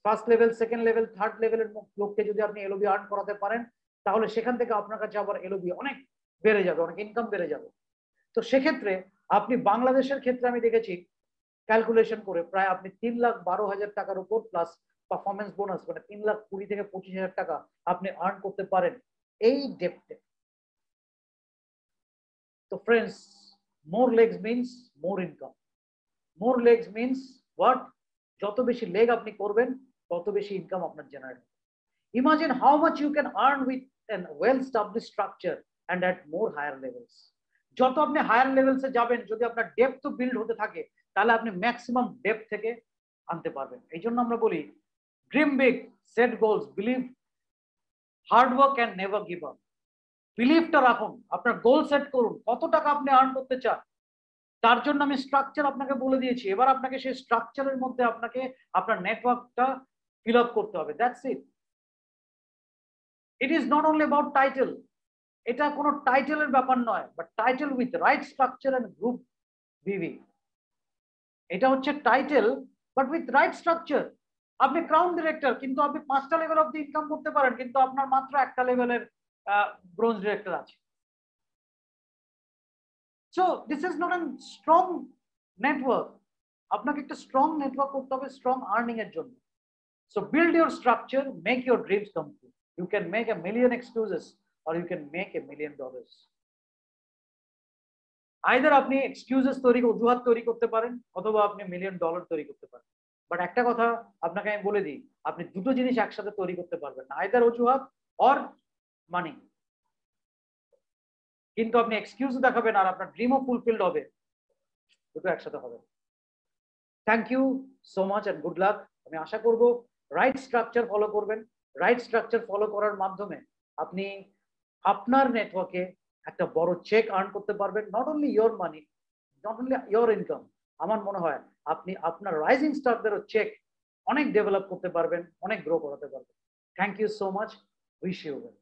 first level, second level, third লেভেলের লোককে যদি আপনি এলওবি আর্ন করাতে পারেন, তাহলে সেখান থেকে আপনার কাছে আবার এলওবি অনেক বেড়ে যাবে, অনেক ইনকাম বেড়ে যাবে। তো সেক্ষেত্রে আপনি বাংলাদেশের ক্ষেত্রে আমি দেখেছি ক্যালকুলেশন করে প্রায় আপনি 3,12,000 টাকার উপর প্লাস পারফরমেন্স বোনাস, মানে 3,20,000 থেকে 25,000 টাকা আপনি আর্ন করতে পারেন এই ডেপথে। তো friends, more legs means more income. More legs means what? যত বেশি লেগ আপনি করবেন তত বেশি ইনকাম আপনার জেনারেট হবে। Imagine how much you can earn with an well establish structure and at more higher levels. যত আপনি হায়ার লেভেলসে যাবেন, যদি আপনার ডেপথ বিল্ড হতে থাকে, তাহলে আপনি ম্যাক্সিমাম ডেপথ থেকে আনতে পারবেন। এই জন্য আমরা বলি dream big, set goals, believe hard work and never give up. বিলিভটা রাখুন, আপনার গোল সেট করুন, কত টাকা আপনি আর্ন করতে চান। তার জন্য আমি স্ট্রাকচার আপনাকে বলে দিয়েছি, এবার আপনাকে সেই স্ট্রাকচারের মধ্যে আপনাকে আপনার নেটওয়ার্কটা ফিল আপ করতে হবে। That's it. It is not only about title. এটা কোনো টাইটেলের ব্যাপার নয়, but title with right structure and group ভিভি। এটা হচ্ছে title but with right structure. আপনি ক্রাউন ডিরেক্টর, কিন্তু আপনি 5টা লেভেল অব্দি ইনকাম করতে পারেন, কিন্তু আপনার মাত্র একটা লেভেলের ব্রোঞ্জ ডিরেক্টর আছে। So this is not an strong network. আপনাকে একটা স্ট্রং নেটওয়ার্ক করতে হবে স্ট্রং আর্নিং এর জন্য। So build your structure, make your dreams come true. You can make a million excuses or you can make $1 million. Either আপনি excuses তৈরি, অজুহাত তৈরি করতে পারেন, অথবা আপনি $1 million তৈরি করতে পারেন। বাট একটা কথা আপনাকে আমি বলে দিই, আপনি দুটো জিনিস একসাথে তৈরি করতে পারবেন না, আইদার অজুহাত অর মানি। কিন্তু আপনি এক্সকিউজ দেখাবেন আর আপনার ড্রিমও ফুলফিলড হবে, দুটো একসাথে হবে। Thank you so much and good luck. আমি আশা করব রাইট স্ট্রাকচার ফলো করবেন। রাইট স্ট্রাকচার ফলো করার মাধ্যমে আপনি আপনার নেটওয়ার্কে একটা বড় চেক আর্ন করতে পারবেন। Not only your money, not only your income, আমার মনে হয় আপনি আপনার রাইজিং স্টারদেরও চেক অনেক ডেভেলপ করতে পারবেন, অনেক গ্রো করাতে পারবেন। Thank you so much, wish you well.